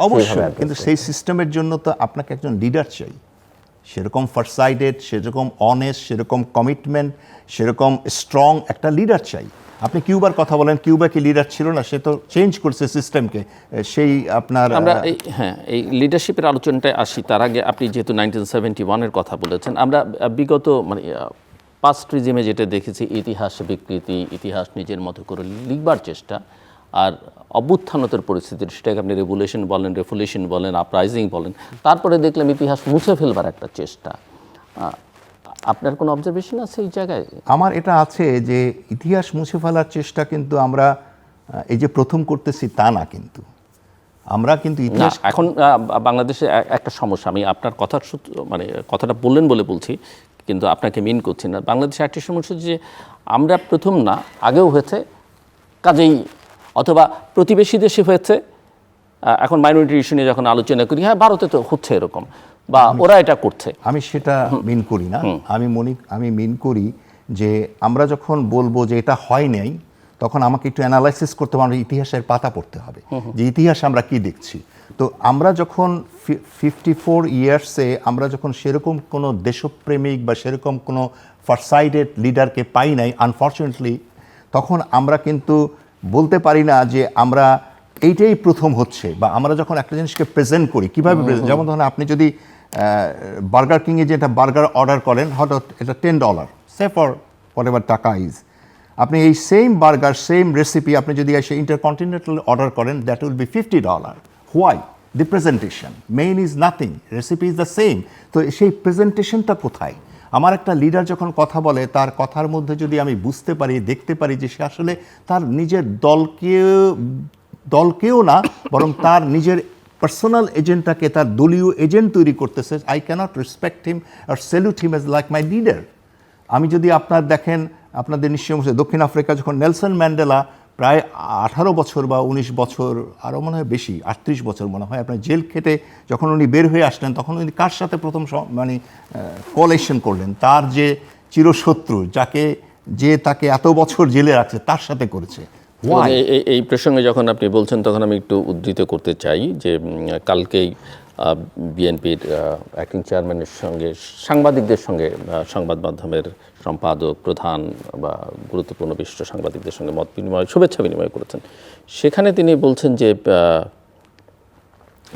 অবশ্যই, কিন্তু সেই সিস্টেমের জন্য তো আপনাকে একজন লিডার চাই, সেরকম ফারসাইটেড, সেরকম অনেস্ট, সেরকম কমিটমেন্ট, সেরকম স্ট্রং একটা লিডার চাই। আপনি কিউবার কথা বলেন, কিউবা কি লিডার ছিল না? সে তো চেঞ্জ করছে সিস্টেমকে। সেই আপনার আমরা এই লিডারশিপের আলোচনাটায় আসি। তার আগে আপনি যেহেতু 1971-এর কথা বলেছেন, আমরা বিগত মানে পাস্ট রিজিমে যেটা দেখেছি, ইতিহাস বিকৃতি, ইতিহাস নিজের মতো করে লিখবার চেষ্টা, আর অভ্যুত্থানতার পরিস্থিতি, সেটাকে আপনি রেভুলেশন বলেন, রেফুলেশন বলেন, আপরাইজিং বলেন, তারপরে দেখলাম ইতিহাস মুছে ফেলবার একটা চেষ্টা। আপনার কোনো অবজারভেশন আছে এই জায়গায়? আমার এটা আছে যে ইতিহাস মুছে ফেলার চেষ্টা কিন্তু আমরা এই যে প্রথম করতেছি তা না, কিন্তু আমরা কিন্তু ইতিহাস এখন বাংলাদেশে একটা সমস্যা, আমি আপনার কথার মানে কথাটা বললেন বলে বলছি, কিন্তু আপনাকে মিন করছি না। বাংলাদেশে একটা সমস্যা যে আমরা প্রথম না, আগেও হয়েছে, কাজেই অথবা প্রতিবেশী দেশে হয়েছে, এখন মাইনরিটি ইস্যু নিয়ে যখন আলোচনা করি, হ্যাঁ ভারতে তো হচ্ছে এরকম, বা ওরা এটা করছে। আমি সেটা মিন করি না, আমি মিন করি যে আমরা যখন বলবো যে এটা হয় নাই, তখন আমাকে একটু অ্যানালাইসিস করতে হবে, ইতিহাসের পাতা পড়তে হবে যে ইতিহাস আমরা কি দেখছি। তো আমরা যখন 54 ইয়ার্সে আমরা যখন সেরকম কোনো দেশপ্রেমিক বা সেরকম কোনো ফারসাইটেড লিডারকে পাই নাই আনফর্চুনেটলি, তখন আমরা কিন্তু বলতে পারি না যে আমরা এইটাই প্রথম হচ্ছে। বা আমরা যখন একটা জিনিসকে প্রেজেন্ট করি, কীভাবে প্রেজেন্ট, যেমন ধরুন আপনি যদি বার্গার কিংয়ে যেটা বার্গার অর্ডার করেন, হঠাৎ এটা $10, সে ফর হোয়াটএভার টাকা ইজ, আপনি এই সেম বার্গার সেম রেসিপি আপনি যদি এসে ইন্টারকন্টিনেন্টাল অর্ডার করেন, that will be $50. Why? The presentation, main is nothing, recipe is the same. তো সেই প্রেজেন্টেশনটা কোথায়? আমার একটা লিডার যখন কথা বলে, তার কথার মধ্যে যদি আমি বুঝতে পারি, দেখতে পারি যে সে আসলে তার নিজের দলকেও না, বরং তার নিজের পার্সোনাল এজেন্টটাকে, তার দলীয় এজেন্ট তৈরি করতেছে, আই ক্যানট রেসপেক্ট হিম আর salute him as like my leader. আমি যদি আপনার দেখেন, আপনাদের নিশ্চয়ই দক্ষিণ আফ্রিকা যখন নেলসন ম্যান্ডেলা প্রায় 18 বছর বা 19 বছর, আরও মনে হয় বেশি, 38 বছর মনে হয়, আপনার জেল খেটে যখন উনি বের হয়ে আসলেন, তখন উনি কার সাথে প্রথম মানে কোয়ালিশন করলেন? তার যে চিরশত্রু, যে তাকে এত বছর জেলে রাখছে, তার সাথে করেছে। এই প্রসঙ্গে যখন আপনি বলছেন, তখন আমি একটু উদ্ধৃত করতে চাই যে কালকেই বিএনপির অ্যাক্টিং চেয়ারম্যানের সঙ্গে সাংবাদিকদের সঙ্গে, সংবাদ মাধ্যমের সম্পাদক, প্রধান বা গুরুত্বপূর্ণ বিশিষ্ট সাংবাদিকদের সঙ্গে মত বিনিময়, শুভেচ্ছা বিনিময় করেছেন। সেখানে তিনি বলছেন যে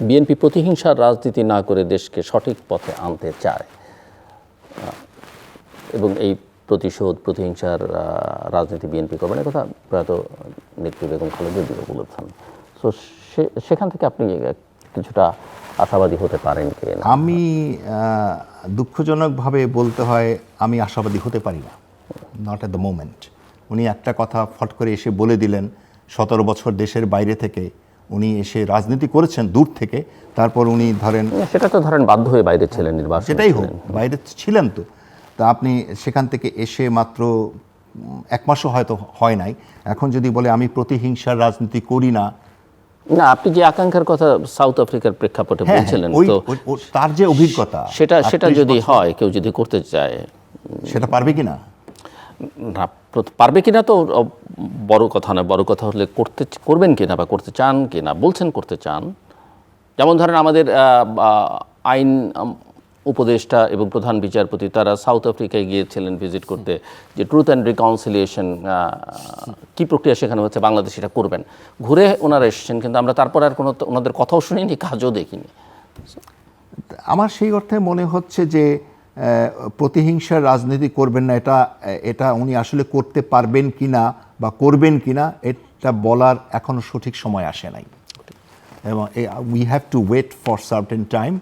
বিএনপি প্রতিহিংসার রাজনীতি না করে দেশকে সঠিক পথে আনতে চায়, এবং এই প্রতিহিংসার রাজনীতি বিএনপি করবে না, কথা প্রয়াত নেত্রী বেগম খালেদা জিয়া বলেছেন। তো সেখান থেকে আপনি কিছুটা আশাবাদী হতে পারেন কি না? আমি দুঃখজনকভাবে বলতে হয়, আমি আশাবাদী হতে পারি না, নট অ্যাট দ্য মোমেন্ট। উনি একটা কথা ফট করে এসে বলে দিলেন, 17 বছর দেশের বাইরে থেকে উনি এসে রাজনীতি করেছেন দূর থেকে, তারপর উনি ধরেন, সেটা তো ধরেন বাধ্য হয়ে বাইরে ছিলেন, নির্বাচন সেটাই হোক, বাইরে ছিলেন তো, তা আপনি সেখান থেকে এসে মাত্র 1 মাসও হয়তো হয় নাই, এখন যদি বলে আমি প্রতিহিংসার রাজনীতি করি না, না, আপনি যে আকাঙ্ক্ষার কথা সাউথ আফ্রিকার প্রেক্ষাপটে বলছিলেন, তো তার যে অভিজ্ঞতা, সেটা যদি হয়, কেউ যদি করতে চায়, সেটা পারবে কিনা? না, পারবে কিনা তো বড় কথা না, বড় কথা হলে করবেন কিনা বা করতে চান কিনা। বলছেন করতে চান, যেমন ধরেন আমাদের আইন উপদেষ্টা এবং প্রধান বিচারপতি তারা সাউথ আফ্রিকায় গিয়েছিলেন ভিজিট করতে, যে ট্রুথ অ্যান্ড রিকনসিলিয়েশন কী প্রক্রিয়া সেখানে হচ্ছে, বাংলাদেশ এটা করবেন, ঘুরে ওনারা এসেছেন, কিন্তু আমরা তারপর আর কোনো ওনাদের কথাও শুনিনি, কাজও দেখিনি। আমার সেই অর্থে মনে হচ্ছে যে প্রতিহিংসার রাজনীতি করবেন না, এটা উনি আসলে করতে পারবেন কিনা বা করবেন কিনা এটা বলার এখনো সঠিক সময় আসে নাই, এবং we have to wait for certain time,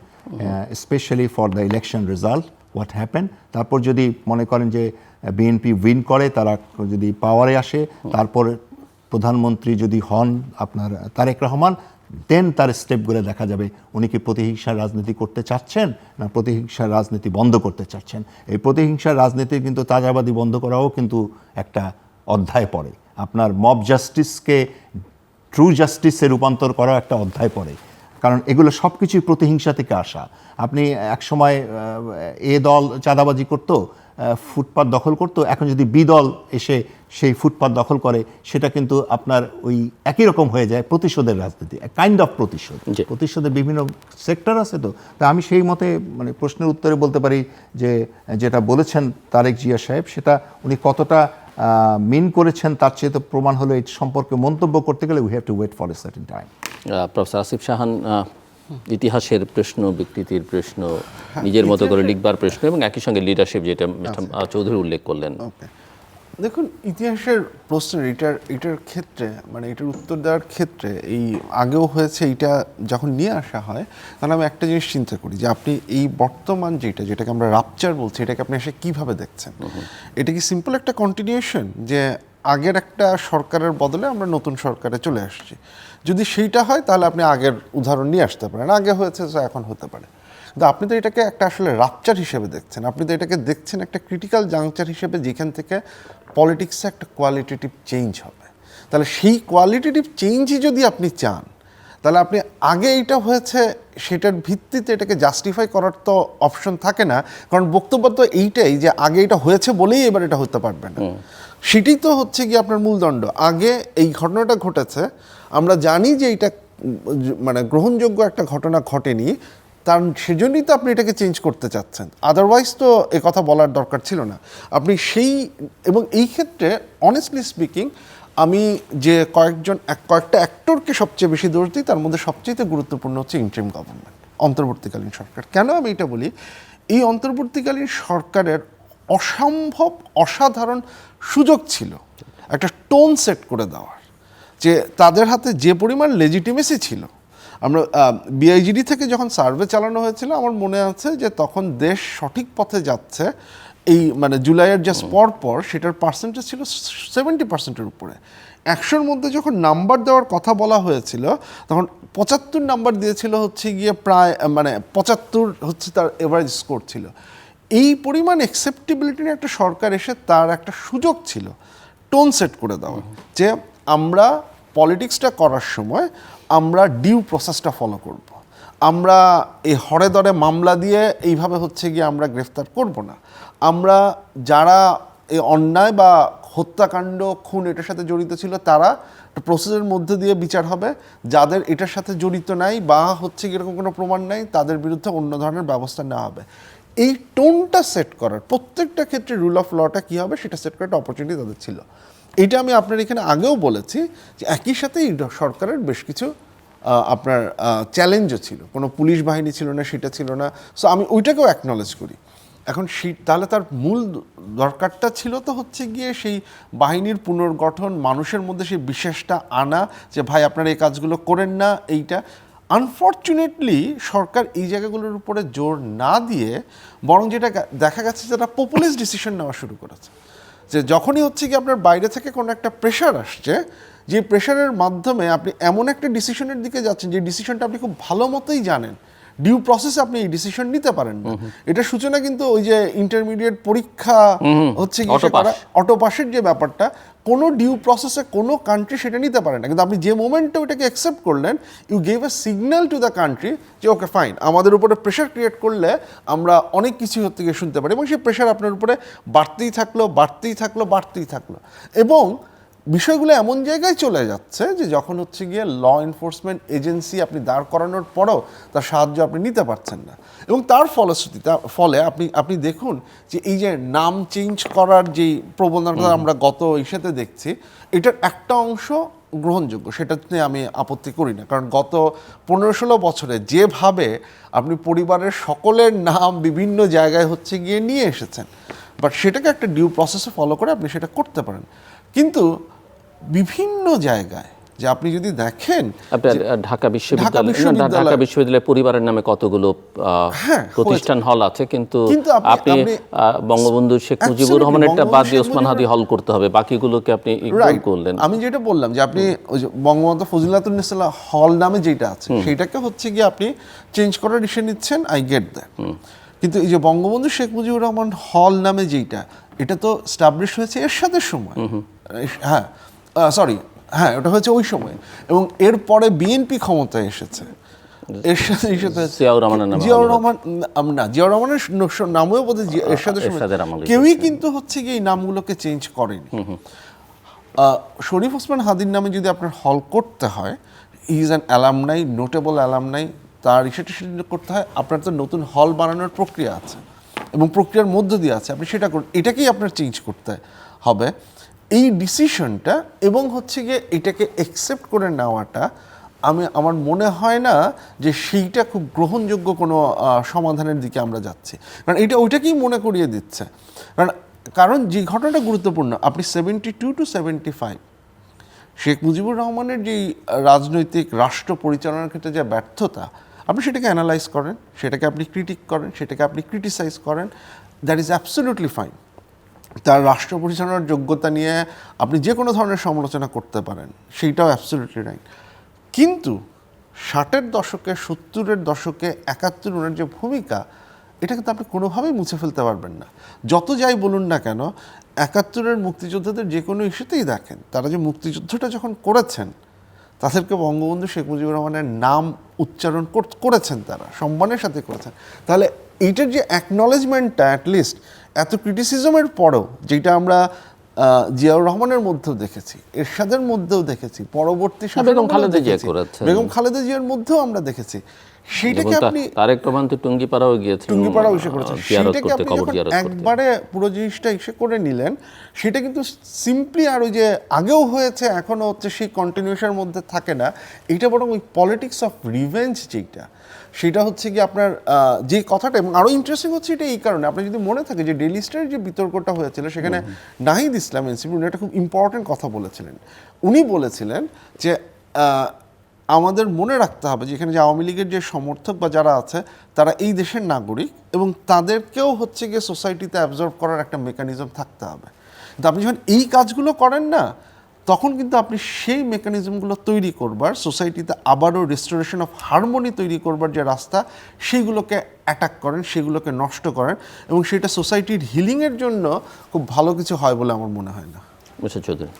specially for the election result what happen. তারপর যদি মনে করেন যে বিএনপি উইন করে, তারা যদি পাওয়ারে আসে, তারপর প্রধানমন্ত্রী যদি হন আপনার তারেক রহমান, দেন তার স্টেপগুলো দেখা যাবে উনি কি প্রতিহিংসার রাজনীতি করতে চাচ্ছেন না প্রতিহিংসার রাজনীতি বন্ধ করতে চাচ্ছেন। এই প্রতিহিংসার রাজনীতি কিন্তু তাজাবাদি বন্ধ করাও কিন্তু একটা অধ্যায় পড়ে, আপনার মব জাস্টিসকে ট্রু জাস্টিসে রূপান্তর করাও একটা অধ্যায় পড়ে, কারণ এগুলো সব কিছুই প্রতিহিংসা থেকে আসা। আপনি এক সময় এ দল চাঁদাবাজি করতো, ফুটপাত দখল করতো, এখন যদি বি দল এসে সেই ফুটপাত দখল করে, সেটা কিন্তু আপনার ওই একই রকম হয়ে যায়, প্রতিশোধের রাজনীতি, কাইন্ড অফ প্রতিশোধ। প্রতিশোধের বিভিন্ন সেক্টর আছে, তো তা আমি সেই মতে মানে প্রশ্নের উত্তরে বলতে পারি যে যেটা বলেছেন তারেক জিয়া সাহেব, সেটা উনি কতটা মিন করেছেন তার চেয়ে তো প্রমাণ হলো এই সম্পর্কে মন্তব্য করতে গেলে we have to wait for a certain time. Professor Asif Sahan, ইতিহাসের প্রশ্ন, বিকৃতির প্রশ্ন, নিজের মতো করে লিখবার প্রশ্ন, এবং একই সঙ্গে লিডারশিপ, যেটা চৌধুরী উল্লেখ করলেন। দেখুন, ইতিহাসের প্রশ্নের এটার ক্ষেত্রে মানে এটার উত্তর দেওয়ার ক্ষেত্রে এই আগেও হয়েছে, এইটা যখন নিয়ে আসা হয় তাহলে আমি একটা জিনিস চিন্তা করি যে আপনি এই বর্তমান যেটাকে আমরা রাপচার বলছি, এটাকে আপনি এসে কীভাবে দেখছেন? এটা কি সিম্পল একটা কন্টিনিউশন যে আগের একটা সরকারের বদলে আমরা নতুন সরকারে চলে আসছি? যদি সেইটা হয় তাহলে আপনি আগের উদাহরণ নিয়ে আসতে পারেন, আগে হয়েছে তো এখন হতে পারে, কিন্তু আপনি তো এটাকে একটা আসলে রাপচার হিসেবে দেখছেন, আপনি তো এটাকে দেখছেন একটা ক্রিটিক্যাল জাংচার হিসেবে, যেখান থেকে পলিটিক্সে একটা কোয়ালিটেটিভ চেঞ্জ হবে। তাহলে সেই কোয়ালিটেটিভ চেঞ্জই যদি আপনি চান, তাহলে আপনি আগে এইটা হয়েছে সেটার ভিত্তিতে এটাকে জাস্টিফাই করার তো অপশন থাকে না, কারণ বক্তব্য তো এইটাই যে আগে এটা হয়েছে বলেই এবার এটা হতে পারবে না। সেটাই তো হচ্ছে কি আপনার মূলদণ্ড। আগে এই ঘটনাটা ঘটেছে, আমরা জানি যে এটা মানে গ্রহণযোগ্য একটা ঘটনা ঘটেনি, তার সেজন্যই তো আপনি এটাকে চেঞ্জ করতে চাচ্ছেন, আদারওয়াইজ তো এ কথা বলার দরকার ছিল না আপনি সেই। এবং এই ক্ষেত্রে অনেস্টলি স্পিকিং আমি যে কয়েকটা অ্যাক্টরকে সবচেয়ে বেশি দোষ দিই, তার মধ্যে সবচেয়ে গুরুত্বপূর্ণ হচ্ছে ইন্টারিম গভর্নমেন্ট, অন্তর্বর্তীকালীন সরকার। কেন আমি এটা বলি? এই অন্তর্বর্তীকালীন সরকারের অসাধারণ সুযোগ ছিল একটা টোন সেট করে দেওয়ার, যে তাদের হাতে যে পরিমাণ লেজিটিমেসি ছিল। আমরা বিআইজিডি থেকে যখন সার্ভে চালানো হয়েছিল, আমার মনে আছে যে তখন দেশ সঠিক পথে যাচ্ছে, এই মানে জুলাইয়ের জাস্ট পর সেটার পার্সেন্টেজ ছিল 70%-এর উপরে। 100-র মধ্যে যখন নাম্বার দেওয়ার কথা বলা হয়েছিল, তখন 75 নাম্বার দিয়েছিল হচ্ছে গিয়ে প্রায় মানে 75 হচ্ছে তার এভারেজ স্কোর ছিল। এই পরিমাণ অ্যাকসেপ্টেবিলিটি নিয়ে একটা সরকার এসে তার একটা সুযোগ ছিল টোন সেট করে দেওয়া, যে আমরা পলিটিক্সটা করার সময় আমরা ডিউ প্রসেসটা ফলো করব, আমরা এই হরে দরে মামলা দিয়ে এইভাবে হচ্ছে গিয়ে আমরা গ্রেফতার করব না, আমরা যারা এই অন্যায় বা হত্যাকাণ্ড খুন এটার সাথে জড়িত ছিল তারা একটা প্রসেসের মধ্যে দিয়ে বিচার হবে, যাদের এটার সাথে জড়িত নাই বা হচ্ছে এরকম কোনো প্রমাণ নাই তাদের বিরুদ্ধে অন্য ধরনের ব্যবস্থা নেওয়া হবে। এই টোনটা সেট করার প্রত্যেকটা ক্ষেত্রে রুল অফ লটা কী হবে সেটা সেট করার একটা অপরচুনিটি তাদের ছিল। এইটা আমি আপনার এখানে আগেও বলেছি যে একই সাথে এই সরকারের বেশ কিছু আপনার চ্যালেঞ্জও ছিল, কোনো পুলিশ বাহিনী ছিল না, সেটা ছিল না। সো আমি ওইটাকেও অ্যাকনলেজ করি। এখন তাহলে তার মূল দরকারটা ছিল তো হচ্ছে গিয়ে সেই বাহিনীর পুনর্গঠন, মানুষের মধ্যে সেই বিশ্বাসটা আনা যে ভাই আপনারা এই কাজগুলো করেন না। এইটা আনফর্চুনেটলি সরকার এই জায়গাগুলোর উপরে জোর না দিয়ে বরং যেটা দেখা গেছে যেটা পপুলিস্ট ডিসিশন নেওয়া শুরু করেছে, যে যখনই হচ্ছে কি আপনার বাইরে থেকে কোনো একটা প্রেশার আসছে, যে প্রেশারের মাধ্যমে আপনি এমন একটা ডিসিশনের দিকে যাচ্ছেন যে ডিসিশনটা আপনি খুব ভালো মতোই জানেন, ডিউ প্রসেসে আপনি এই ডিসিশন নিতে পারেন না। এটা সূচনা কিন্তু ওই যে ইন্টারমিডিয়েট পরীক্ষা হচ্ছে কি অটো পাসের যে ব্যাপারটা, কোনো ডিউ প্রসেসে কোনো কান্ট্রি সেটা নিতে পারে না, কিন্তু আপনি যে মোমেন্টে ওইটাকে অ্যাকসেপ্ট করলেন, you gave a signal to the country যে ওকে ফাইন, আমাদের উপরে প্রেশার ক্রিয়েট করলে আমরা অনেক কিছু হচ্ছে গিয়ে শুনতে পারি, এবং সেই প্রেশার আপনার উপরে বাড়তেই থাকলো। এবং বিষয়গুলো এমন জায়গায় চলে যাচ্ছে যে যখন হচ্ছে গিয়ে ল এনফোর্সমেন্ট এজেন্সি আপনি দাঁড় করানোর পরও তার সাহায্য আপনি নিতে পারছেন না, এবং তার ফলে আপনি দেখুন যে এই যে নাম চেঞ্জ করার যেই প্রবণতা আমরা গত ইস্যুতে দেখছি, এটার একটা অংশ গ্রহণযোগ্য, সেটাতে আমি আপত্তি করি না, কারণ গত 15-16 বছরে যেভাবে আপনি পরিবারের সকলের নাম বিভিন্ন জায়গায় হচ্ছে গিয়ে নিয়ে এসেছেন, বাট সেটাকে একটা ডিউ প্রসেসে ফলো করে আপনি সেটা করতে পারেন। কিন্তু বিভিন্ন জায়গায় যে আপনি যদি দেখেন আপনার ঢাকা বিশ্ববিদ্যালয় পরিবারের নামে কতগুলো প্রতিষ্ঠান হল আছে, কিন্তু আপনি বঙ্গবন্ধু শেখ মুজিবুর রহমানের একটা বাদ দিয়ে ওসমান হাদি হল করতে হবে, বাকিগুলোকে আপনি ইগনোর করলেন। আমি যেটা বললাম যে আপনি ওই যে বঙ্গবন্ধু ফজিলাতুন্নেসা হল নামে যেটা আছে সেইটাকে হচ্ছে গিয়ে আপনি চেঞ্জ করার ডিসিশন নিচ্ছেন, আই গেট দ্যাট। কিন্তু এই যে বঙ্গবন্ধু শেখ মুজিবুর রহমান হল নামে যেটা, এটা তো স্টাবলিশ হয়েছে এরশাদের সময়, হ্যাঁ ওটা হয়েছে ওই সময়, এবং এরপরে বিএনপি ক্ষমতায় এসেছে। জিয়াউর রহমানের নামেও বোধহয় এরশাদের সময় কেউই কিন্তু হচ্ছে গিয়ে এই নামগুলোকে চেঞ্জ করেনি। শরীফ ওসমান হাদির নামে যদি আপনার হল করতে হয়, he is an alumni, notable alumni, তার সেটা করতে হয়, আপনার তো নতুন হল বানানোর প্রক্রিয়া আছে এবং প্রক্রিয়ার মধ্য দিয়ে আছে, আপনি সেটা করুন, এটাকেই আপনার চেঞ্জ করতে হবে। এই ডিসিশনটা এবং হচ্ছে গিয়ে এটাকে অ্যাকসেপ্ট করে নেওয়াটা আমার মনে হয় না যে সেইটা খুব গ্রহণযোগ্য কোনো সমাধানের দিকে আমরা যাচ্ছি, কারণ এটা ওইটাকেই মনে করিয়ে দিচ্ছে। কারণ যে ঘটনাটা গুরুত্বপূর্ণ, আপনি 72 to 75 শেখ মুজিবুর রহমানের যেই রাজনৈতিক রাষ্ট্র পরিচালনার ক্ষেত্রে যে ব্যর্থতা, আপনি সেটাকে অ্যানালাইজ করেন, সেটাকে আপনি ক্রিটিক করেন, সেটাকে আপনি ক্রিটিসাইজ করেন, দ্যাট ইজ অ্যাবসলিউটলি ফাইন। তার রাষ্ট্র পরিচালনার যোগ্যতা নিয়ে আপনি যে কোনো ধরনের সমালোচনা করতে পারেন, সেইটাও অ্যাবসলিউটলি রাইট। কিন্তু 60-এর দশকে, 70-এর দশকে, 71-এর যে ভূমিকা, এটা কিন্তু আপনি কোনোভাবেই মুছে ফেলতে পারবেন না। যত যাই বলুন না কেন, 71-এর মুক্তিযোদ্ধাদের যে কোনো ইস্যুতেই দেখেন, তারা যে মুক্তিযুদ্ধটা যখন করেছেন, তাদেরকে বঙ্গবন্ধু শেখ মুজিবুর রহমানের নাম উচ্চারণ করেছেন, তারা সম্মানের সাথে করেছেন। তাহলে এইটার যে অ্যাকনলেজমেন্টটা, অ্যাটলিস্ট এত ক্রিটিসিজমের পরেও, যেটা আমরা জিয়াউর রহমানের মধ্যেও দেখেছি, এরশাদের মধ্যেও দেখেছি, পরবর্তী বেগম খালেদা জিয়ার মধ্যেও আমরা দেখেছি, সেইটাকে আপনি টুঙ্গিপাড়াও গিয়েছেন, টুঙ্গিপাড়াও ইস্যু করেছেন, সেটাকে আপনি যখন একবারে পুরো জিনিসটা ইস্যু করে নিলেন, সেটা কিন্তু সিম্পলি আর ওই যে আগেও হয়েছে এখনও হচ্ছে সেই কন্টিনিউশনের মধ্যে থাকে না, এটা বরং ওই পলিটিক্স অফ রিভেঞ্জ যেটা, সেটা হচ্ছে কি আপনার যে কথাটা। এবং আরও ইন্টারেস্টিং হচ্ছে এটা এই কারণে, আপনার যদি মনে থাকে যে ডেইলি স্টারের যে বিতর্কটা হয়েছিল, সেখানে নাহিদ ইসলাম এনসিপি উনি একটা খুব ইম্পর্টেন্ট কথা বলেছিলেন। উনি বলেছিলেন যে আমাদের মনে রাখতে হবে যে এখানে যে আওয়ামী লীগের যে সমর্থক বা যারা আছে, তারা এই দেশের নাগরিক এবং তাদেরকেও হচ্ছে গিয়ে সোসাইটিতে অ্যাবজর্ব করার একটা মেকানিজম থাকতে হবে। কিন্তু আপনি যখন এই কাজগুলো করেন না, তখন কিন্তু আপনি সেই মেকানিজমগুলো তৈরি করবার, সোসাইটিতে আবারও রিস্টোরেশন অফ হারমোনি তৈরি করবার যে রাস্তা, সেইগুলোকে অ্যাটাক করেন, সেগুলোকে নষ্ট করেন, এবং সেটা সোসাইটির হিলিংয়ের জন্য খুব ভালো কিছু হয় বলে আমার মনে হয় না। চৌধুরী,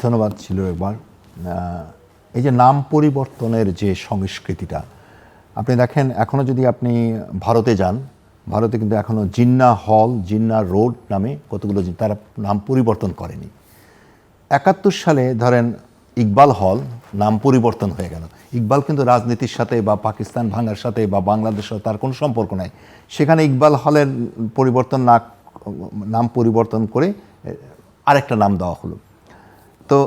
ধন্যবাদ ছিল একবার। এই যে নাম পরিবর্তনের যে সংস্কৃতিটা, আপনি দেখেন এখনও যদি আপনি ভারতে যান, ভারতে কিন্তু এখনও জিন্না হল, জিন্না রোড নামে কতগুলো তারা নাম পরিবর্তন করেনি। 71 সালে ধরেন ইকবাল হল নাম পরিবর্তন হয়ে গেল। ইকবাল কিন্তু রাজনীতির সাথে বা পাকিস্তান ভাঙার সাথে বা বাংলাদেশের সাথে তার কোনো সম্পর্ক নাই। সেখানে ইকবাল হলের নাম পরিবর্তন করে আরেকটা নাম দেওয়া হলো। তো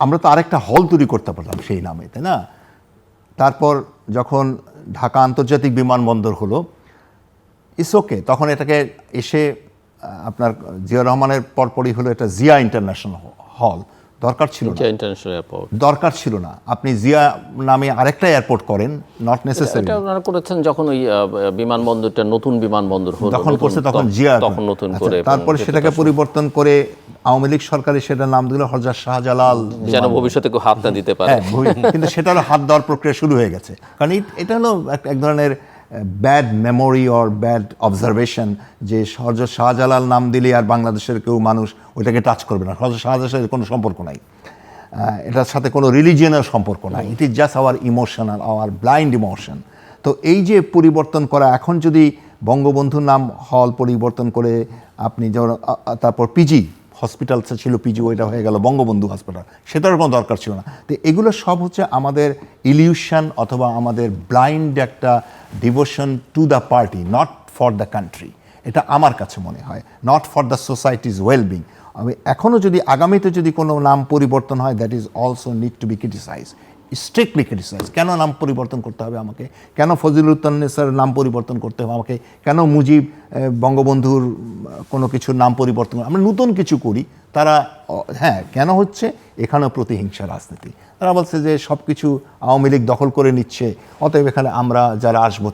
আমরা তো আরেকটা হল তৈরি করতে পারলাম সেই নামে, তাই না? তারপর যখন ঢাকা আন্তর্জাতিক বিমানবন্দর হলো, ইসোকে তখন এটাকে এসে আপনার জিয়া রহমানের পরপরই হলো এটা জিয়া ইন্টারন্যাশনাল হল। দরকার ছিল না আপনি জিয়া নামে আরেকটা এয়ারপোর্ট করেন, নট নেসেসারি। এটা আপনারা করেছেন যখন ওই বিমানবন্দরটা নতুন বিমানবন্দর হলো, তখন করছে, তখন জিয়া, তখন নতুন করে, তারপর সেটাকে পরিবর্তন করে আওয়ামী লীগ সরকারে সেটা নাম দিল হযরত শাহজালাল, যেন ভবিষ্যতে কেউ হাত না দিতে পারে। কিন্তু সেটারও হাত দেওয়ার প্রক্রিয়া শুরু হয়ে গেছে, কারণ এটা হলো এক ধরনের bad memory or bad observation, যে হযরত শাহজালাল নাম দিলে আর বাংলাদেশের কেউ মানুষ ওইটাকে টাচ করবে না। হযরত শাহজালালের কোনো সম্পর্ক নাই, এটার সাথে কোনো রিলিজিয়নের সম্পর্ক নাই। It is just our emotional, our blind emotion. তো এই যে পরিবর্তন করা, এখন যদি বঙ্গবন্ধুর নাম হল পরিবর্তন করে আপনি যেমন তারপর পিজি হসপিটালসে ছিল পিজি, ওইটা হয়ে গেল বঙ্গবন্ধু হসপিটাল, সেটার কোনো দরকার ছিল না। তো এগুলো সব হচ্ছে আমাদের ইলিউশন অথবা আমাদের ব্লাইন্ড একটা devotion to the party, not for the country. এটা আমার কাছে মনে হয়, not for the society's wellbeing. আমি এখনও যদি আগামীতে যদি কোনো নাম পরিবর্তন হয়, that is also need to be criticise, strictly criticise. কেন নাম পরিবর্তন করতে হবে আমাকে? কেন ফজিলুদ্দিনের নাম পরিবর্তন করতে হবে আমাকে? কেন মুজিব বঙ্গবন্ধুর কোনো কিছুর নাম পরিবর্তন? আমরা নতুন কিছু করি, তারা হ্যাঁ কেন হচ্ছে? এখানেও প্রতিহিংসা রাজনীতি। তারা বলছে যে সব কিছু আওয়ামী লীগ দখল করে নিচ্ছে, অতএব এখানে আমরা যারা আসবো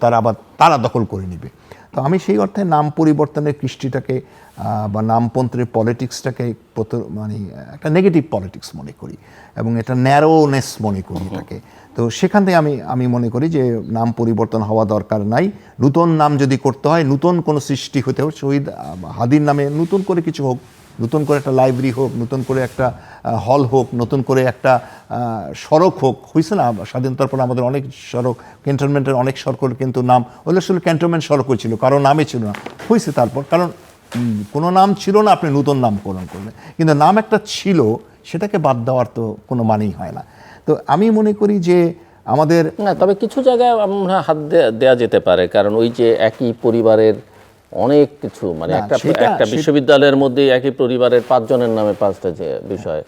তারা দখল করে নিবে। তো আমি সেই অর্থে নাম পরিবর্তনের কৃষ্টিটাকে বা নামপন্থের পলিটিক্সটাকে মানে একটা নেগেটিভ পলিটিক্স মনে করি, এবং এটা ন্যারোনেস মনে করি এটাকে। তো সেখান থেকে আমি মনে করি যে নাম পরিবর্তন হওয়া দরকার নাই। নতুন নাম যদি করতে হয়, নতুন কোনো সৃষ্টি হতে হোক, শহীদ হাদির নামে নতুন করে কিছু হোক, নতুন করে একটা লাইব্রেরি হোক, নতুন করে একটা হল হোক, নতুন করে একটা সড়ক হোক। হয়েছে না স্বাধীনতার পর আমাদের অনেক সড়ক, ক্যান্টনমেন্টের অনেক সড়কের কিন্তু নাম ওগুলো আসলে ক্যান্টনমেন্ট সড়ক হয়েছিল, কারো নামে ছিল না, হয়েছে তারপর, কারণ কোনো নাম ছিল না, আপনি নতুন নামকরণ করবেন। কিন্তু নাম একটা ছিল, সেটাকে বাদ দেওয়ার তো কোনো মানেই হয় না। তো আমি মনে করি যে আমাদের না, তবে কিছু জায়গায় আমরা হাত দেওয়া যেতে পারে, কারণ ওই যে একই পরিবারের অনেক কিছু, মানে একটা বিশ্ববিদ্যালয়ের মধ্যে একই পরিবারের 5 জনের নামে 5টা যে বিষয়,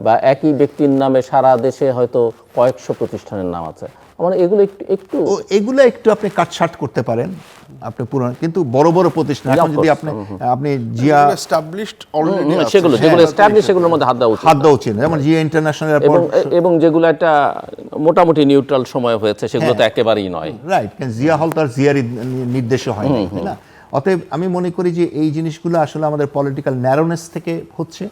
বা একই ব্যক্তির নামে সারা দেশে হয়তো কয়েকশো প্রতিষ্ঠানের নাম আছে, মানে এগুলো একটু আপনি কাটছাট করতে পারেন, আপনি পুরনো, কিন্তু বড় বড় প্রতিষ্ঠান এখন যদি আপনি জিয়া এস্টাবলিশড অলরেডি সেগুলো যেগুলো এস্টাবলিশ সেগুলোর মধ্যে হাত দেওয়া উচিত, যেমন জিয়া ইন্টারন্যাশনাল এবং যেগুলো একটা মোটামুটি নিউট্রাল সময় হয়েছে, সেগুলো তো একেবারেই নয়। রাইট, জিয়া হল তার জিয়ার নির্দেশে হয় না। অতএব আমি মনে করি যে এই জিনিসগুলো আসলে আমাদের পলিটিক্যাল ন্যারোনেস থেকে হচ্ছে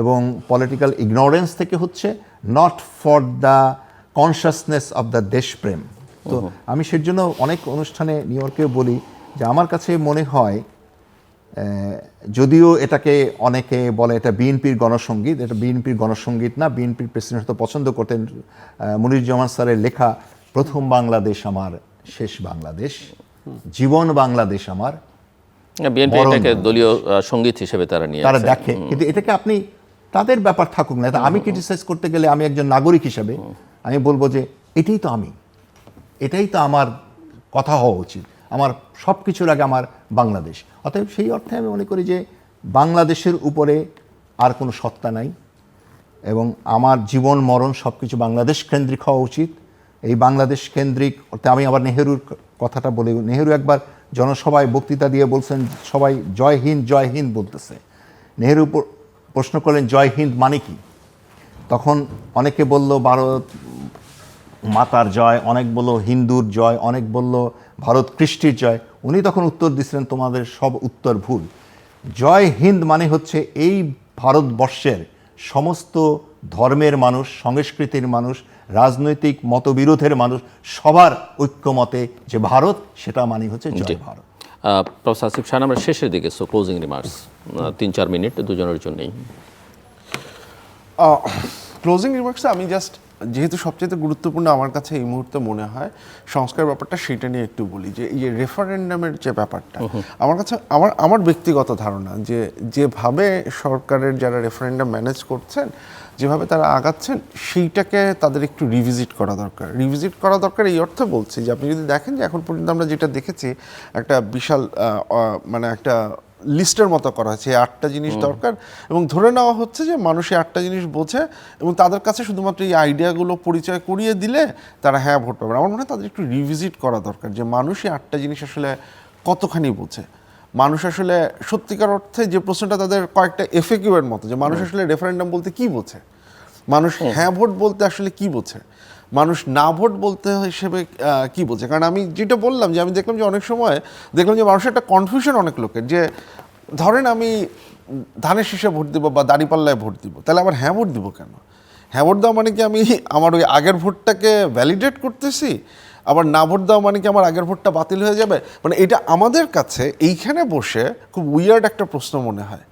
এবং পলিটিক্যাল ইগনোরেন্স থেকে হচ্ছে, not for the consciousness of the দেশপ্রেম। তো আমি সের জন্য অনেক অনুষ্ঠানে নিউ ইয়র্কেও বলি যে আমার কাছে মনে হয়, যদিও এটাকে অনেকে বলে এটা বিএনপির গণসঙ্গীত, এটা বিএনপির গণসঙ্গীত না। বিএনপির প্রেসিডেন্ট হয়তো পছন্দ করতেন মনিরুজ্জামান স্যারের লেখা প্রথম বাংলাদেশ আমার, শেষ বাংলাদেশ, জীবন বাংলাদেশ আমার। বিএনপি এটাকে দলীয় সঙ্গীত হিসেবে তারা দেখে, কিন্তু এটাকে আপনি তাদের ব্যাপার থাকুক না, আমি ক্রিটিসাইজ করতে গেলে আমি একজন নাগরিক হিসেবে আমি বলবো যে এটাই তো আমি, এটাই তো আমার কথা হওয়া উচিত, আমার সব কিছুর আগে আমার বাংলাদেশ। অতএব সেই অর্থে আমি মনে করি যে বাংলাদেশের উপরে আর কোনো সত্তা নাই, এবং আমার জীবন মরণ সব কিছু বাংলাদেশ কেন্দ্রিক হওয়া উচিত। এই বাংলাদেশ কেন্দ্রিক অর্থে আমি আবার নেহেরুর কথাটা বলি, নেহেরু একবার জনসভায় বক্তৃতা দিয়ে বলছেন, সবাই জয় হিন্দ জয় হিন্দ বলতেছে। নেহেরু প্রশ্ন করলেন জয় হিন্দ মানে কি? তখন অনেকে বলল ভারত মাতার জয়, অনেক বলল হিন্দুর জয়, অনেক বলল ভারত কৃষ্টির জয়। উনি তখন উত্তর দিচ্ছিলেন, তোমাদের সব উত্তর ভুল। জয় হিন্দ মানে হচ্ছে এই ভারতবর্ষের সমস্ত ধর্মের মানুষ, সংস্কৃতির মানুষ, রাজনৈতিক মতবিরোধের মানুষ, সবার ঐক্যমতে যে ভারত, সেটা মানে হচ্ছে জয় ভারত। প্রফেসর আসিফ শাহ, আমরা শেষের দিকে, সো ক্লোজিং রিমার্কস 3-4 মিনিট দুজনের জন্যই। ক্লোজিং রিমার্কসে আমি জাস্ট, যেহেতু সবচেয়ে গুরুত্বপূর্ণ আমার কাছে এই মুহূর্তে মনে হয় সংস্কার ব্যাপারটা, সেটা নিয়ে একটু বলি। যে এই রেফারেন্ডামের যে ব্যাপারটা, আমার কাছে আমার ব্যক্তিগত ধারণা যে যেভাবে সরকারের যারা রেফারেন্ডাম ম্যানেজ করছেন, যেভাবে তারা আগাচ্ছেন, সেইটাকে তাদের একটু রিভিজিট করা দরকার। এই অর্থে বলছি যে আপনি যদি দেখেন যে এখন পর্যন্ত আমরা যেটা দেখেছি, একটা বিশাল মানে একটা লিস্টের মতো করা হয়েছে, 8টা জিনিস দরকার, এবং ধরে নেওয়া হচ্ছে যে মানুষ 8টা জিনিস বোঝে এবং তাদের কাছে শুধুমাত্র এই আইডিয়াগুলো পরিচয় করিয়ে দিলে তারা হ্যাঁ ভোট পাবে। আমার মনে হয় তাদের একটু রিভিজিট করা দরকার যে মানুষ এই 8টা জিনিস আসলে কতখানি বোঝে। মানুষ আসলে সত্যিকার অর্থে যে প্রশ্নটা তাদের কয়েকটা এফএকিউ এর মতো, যে মানুষ আসলে রেফারেন্ডাম বলতে কি বোঝে, মানুষ হ্যাঁ ভোট বলতে আসলে কি বোঝে, মানুষ না ভোট বলতে হিসেবে কি বোঝে। কারণ আমি যেটা বললাম যে আমি দেখলাম যে অনেক সময় দেখলাম যে মানুষের একটা কনফিউশন অনেক লোকের, যে ধরেন আমি ধানের শীষে ভোট দিব বা দাঁড়িপাল্লায় ভোট দিব, তাহলে আবার হ্যাঁ ভোট দিব কেন? হ্যাঁ ভোট দেওয়া মানে কি আমি আমার ওই আগের ভোটটাকে ভ্যালিডেট করতেছি, আবার না ভোট দেওয়া মানে কি আমার আগের ভোটটা বাতিল হয়ে যাবে? মানে এটা আমাদের কাছে এইখানে বসে খুব উইয়ার্ড একটা প্রশ্ন মনে হয়,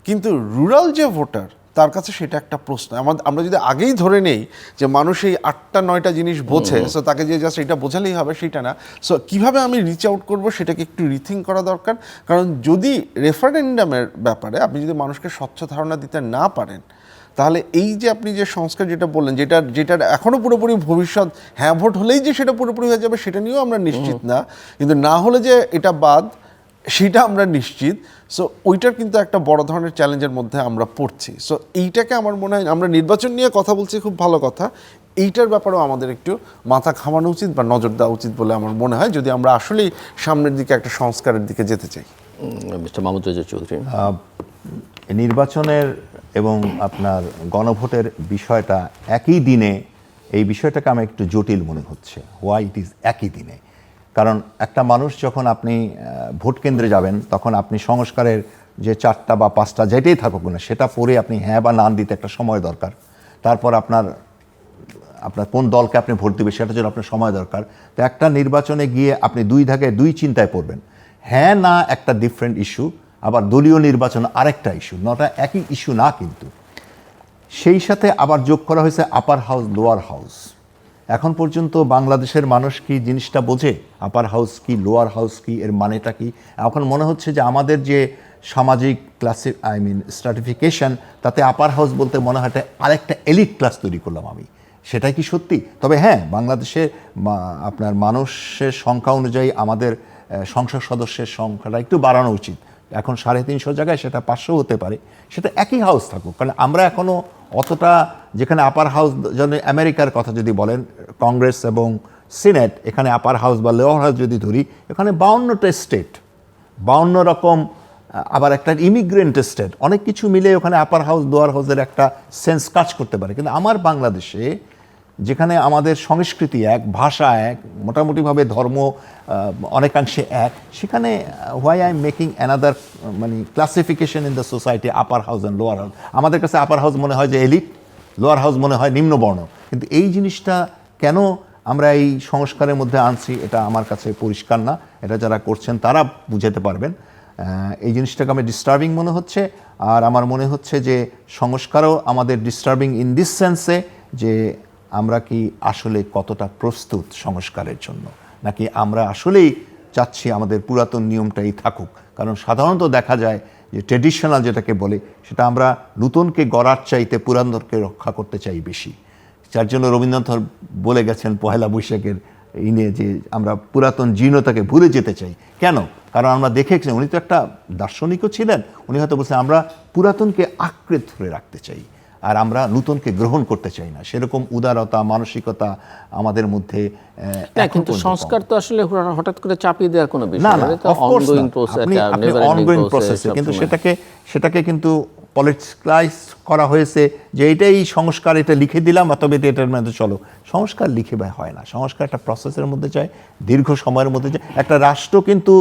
কিন্তু রুরাল যে ভোটার তার কাছে সেটা একটা প্রশ্ন। আমরা যদি আগেই ধরে নেই যে মানুষ এই 8টা-9টা জিনিস বোঝে, সো তাকে যে জাস্ট এটা বোঝালেই হবে সেটা না। সো কীভাবে আমি রিচ আউট করবো সেটাকে একটু রিথিঙ্ক করা দরকার। কারণ যদি রেফারেন্ডামের ব্যাপারে আপনি যদি মানুষকে স্বচ্ছ ধারণা দিতে না পারেন, তাহলে এই যে আপনি যে সংস্কার যেটা বললেন, যেটার এখনও পুরোপুরি ভবিষ্যৎ, হ্যাঁ ভোট হলেই যে সেটা পুরোপুরি হয়ে যাবে সেটা নিয়েও আমরা নিশ্চিত না, কিন্তু না হলে যে এটা বাদ সেটা আমরা নিশ্চিত। সো ওইটার কিন্তু একটা বড় ধরনের চ্যালেঞ্জের মধ্যে আমরা পড়ছি। সো এইটাকে আমার মনে হয়, আমরা নির্বাচন নিয়ে কথা বলছি, খুব ভালো কথা, এইটার ব্যাপারেও আমাদের একটু মাথা ঘামানো উচিত বা নজর দেওয়া উচিত বলে আমার মনে হয়, যদি আমরা আসলেই সামনের দিকে একটা সংস্কারের দিকে যেতে চাই। মিস্টার মাহমুদ রেজা চৌধুরী, নির্বাচনের এবং আপনার গণভোটের বিষয়টা একই দিনে, এই বিষয়টাকে আমার একটু জটিল মনে হচ্ছে। হোয়াই ইট ইজ একই দিনে? কারণ একটা মানুষ যখন আপনি ভোট কেন্দ্রে যাবেন, তখন আপনি সংস্কারের যে 4টা বা 5টা যেটাই থাকুক না, সেটা পরে আপনি হ্যাঁ বা না দিতে একটা সময় দরকার। তারপর আপনার কোন দলকে আপনি ভোট দেবে সেটার জন্য আপনার সময় দরকার। তো একটা নির্বাচনে গিয়ে আপনি 2 ধাপে 2 চিন্তায় পড়বেন। হ্যাঁ না একটা ডিফারেন্ট ইস্যু, আবার দলীয় নির্বাচন আরেকটা ইস্যু, নটা একই ইস্যু না কিন্তু। সেই সাথে আবার যোগ করা হয়েছে আপার হাউস লোয়ার হাউস। এখন পর্যন্ত বাংলাদেশের মানুষ কি জিনিসটা বোঝে? আপার হাউস কি, লোয়ার হাউস কি, এর মানেটা কি? এখন মনে হচ্ছে যে আমাদের যে সামাজিক ক্লাসে স্ট্রাটিফিকেশন, তাতে আপার হাউস বলতে মনে হয় আরেকটা এলিট ক্লাস তৈরি করলাম আমি। সেটাই কি সত্যি? তবে হ্যাঁ, বাংলাদেশে আপনার মানুষের সংখ্যা অনুযায়ী আমাদের সংসদ সদস্যের সংখ্যাটা একটু বাড়ানো উচিত। এখন 350 জায়গায় সেটা 500 হতে পারে, সেটা একই হাউস থাকুক। কারণ আমরা এখনও অতটা, যেখানে আপার হাউস, যেন আমেরিকার কথা যদি বলেন, কংগ্রেস এবং সিনেট, এখানে আপার হাউস বা লোয়ার হাউস যদি ধরি, এখানে 52টা স্টেট, 52 রকম, আবার একটা ইমিগ্রেন্ট স্টেট, অনেক কিছু মিলে ওখানে আপার হাউস লোয়ার হাউসের একটা সেন্স কাজ করতে পারে। কিন্তু আমার বাংলাদেশে, যেখানে আমাদের সংস্কৃতি এক, ভাষা এক, মোটামুটিভাবে ধর্ম অনেকাংশে এক, সেখানে why I am making another classification in the society, upper house and lower house. আমাদের কাছে আপার হাউস মনে হয় যে এলিট, লোয়ার হাউস মনে হয় নিম্নবর্ণ। কিন্তু এই জিনিসটা কেন আমরা এই সংস্কারের মধ্যে আনছি, এটা আমার কাছে পরিষ্কার না। এটা যারা করছেন তারা বুঝাতে পারবেন। এই জিনিসটাকে আমার ডিস্টার্বিং মনে হচ্ছে। আর আমার মনে হচ্ছে যে সংস্কারও আমাদের ডিস্টার্বিং ইন দিস সেন্সে, যে আমরা কি আসলে কতটা প্রস্তুত সংস্কারের জন্য, নাকি আমরা আসলেই চাচ্ছি আমাদের পুরাতন নিয়মটাই থাকুক। কারণ সাধারণত দেখা যায় যে ট্রেডিশনাল যেটাকে বলে, সেটা আমরা নতুনকে গড়ার চাইতে পুরাতনকে রক্ষা করতে চাই বেশি। যার জন্য রবীন্দ্রনাথ বলে গেছেন পহেলা বৈশাখের নিয়ে, যে আমরা পুরাতন জীর্ণতাকে ভুলে যেতে চাই। কেন? কারণ আমরা দেখেছি, উনি তো একটা দার্শনিকও ছিলেন, উনি হয়তো বলছেন আমরা পুরাতনকে আঁকড়ে ধরে রাখতে চাই, আর আমরা নতুনকে গ্রহণ করতে চাই না। সেরকম উদারতা, মানসিকতা আমাদের মধ্যে। কিন্তু সংস্কার তো আসলে হঠাৎ করে চাপিয়ে দেওয়ার কোনো বিষয় না, না, এটা অনগোয়িং প্রসেস, এটা নেভার এন্ডিং প্রসেস। কিন্তু সেটাকে কিন্তু পলিটিক্যালাইজ করা হয়েছে যে এইটাই সংস্কার, এটা লিখে দিলাম, তবে এটার মধ্যে চলো। সংস্কার লিখে হয় না, সংস্কার একটা প্রসেসের মধ্যে যায়, দীর্ঘ সময়ের মধ্যে যায়। একটা রাষ্ট্র কিন্তু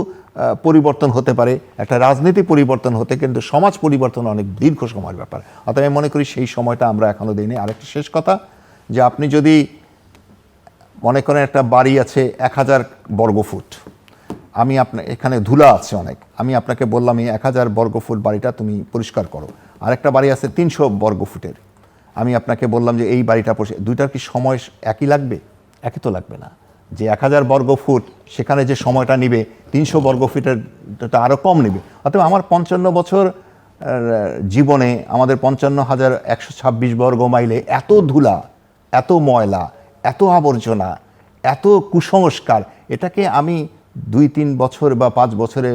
পরিবর্তন হতে পারে, একটা রাজনীতি পরিবর্তন হতে, কিন্তু সমাজ পরিবর্তন অনেক দীর্ঘ সময়ের ব্যাপার। অতএব আমি মনে করি সেই সময়টা আমরা এখনো দিইনি। আরেকটা শেষ কথা, যে আপনি যদি মনে করেন একটা বাড়ি আছে 1000 বর্গফুট, আমি এখানে ধুলা আছে অনেক, আমি আপনাকে বললাম এই 1000 বর্গফুট বাড়িটা তুমি পরিষ্কার করো। আরেকটা বাড়ি আছে 300 বর্গফুটের, আমি আপনাকে বললাম যে এই বাড়িটা দুইটার কি সময় একই লাগবে? একই তো লাগবে না। যে 1000 বর্গফুট, সেখানে যে সময়টা নিবে 300 বর্গফুটের আরও কম নেবে। অতএব আমার 55 বছর জীবনে আমাদের 55,126 বর্গ মাইলে এত ধুলা, এত ময়লা, এত আবর্জনা, এত কুসংস্কার, এটাকে আমি 2-3 বছর বা 5 বছরে,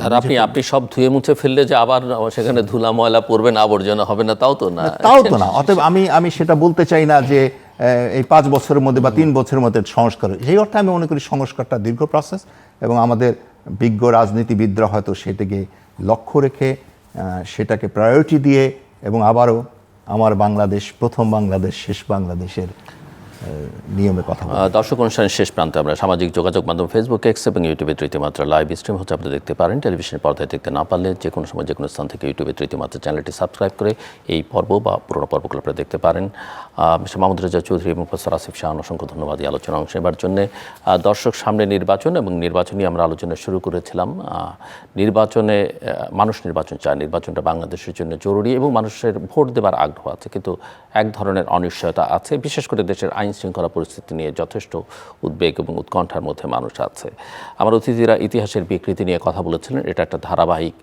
আর আপনি সব ধুয়ে মুছে ফেললে যে আবার সেখানে ধুলা ময়লা পড়বে না, আবর্জনা হবে না, তাও তো না। অতএব আমি সেটা বলতে চাই না যে এই 5 বছরের মধ্যে বা 3 বছরের মধ্যে সংস্কার। সেই অর্থে আমি মনে করি সংস্কারটা দীর্ঘ প্রসেস, এবং আমাদের বিজ্ঞ রাজনীতিবিদরা হয়তো সেটাকে লক্ষ্য রেখে, সেটাকে প্রায়োরিটি দিয়ে, এবং আবারও আমার বাংলাদেশ, প্রথম বাংলাদেশ, শেষ বাংলাদেশের নিয়মে কথা বলি। দর্শক অনুষ্ঠানের শেষ প্রান্তে আমরা সামাজিক যোগাযোগ মাধ্যম ফেসবুক, এক্স এবং ইউটিউবে তৃতীয়মাত্রা লাইভ স্ট্রিম হচ্ছে, আপনি দেখতে পারেন। টেলিভিশনের পর্দায় দেখতে না পারলে যে কোনো সময় যে কোনো স্থান থেকে ইউটিউবে তৃতীয়মাত্রা চ্যানেলটি সাবস্ক্রাইব করে এই পর্ব বা পুরোনো পর্বগুলো আপনারা দেখতে পারেন। মিস্টার মাহমুদ রেজা চৌধুরী এবং প্রফেসর আসিফ শাহ অসংখ্য ধন্যবাদ এই আলোচনা অংশ নেবার জন্য। দর্শক, সামনে নির্বাচন এবং নির্বাচনী আমরা আলোচনা শুরু করেছিলাম। নির্বাচনে মানুষ নির্বাচন চায়, নির্বাচনটা বাংলাদেশের জন্য জরুরি এবং মানুষের ভোট দেবার আগ্রহ আছে, কিন্তু এক ধরনের অনিশ্চয়তা আছে, বিশেষ করে দেশের আইন শৃঙ্খলা পরিস্থিতি নিয়ে যথেষ্ট উদ্বেগ এবং উৎকণ্ঠার মধ্যে মানুষ আছে। আমার অতিথিরা ইতিহাসের বিকৃতি নিয়ে কথা বলেছিলেন। এটা একটা ধারাবাহিক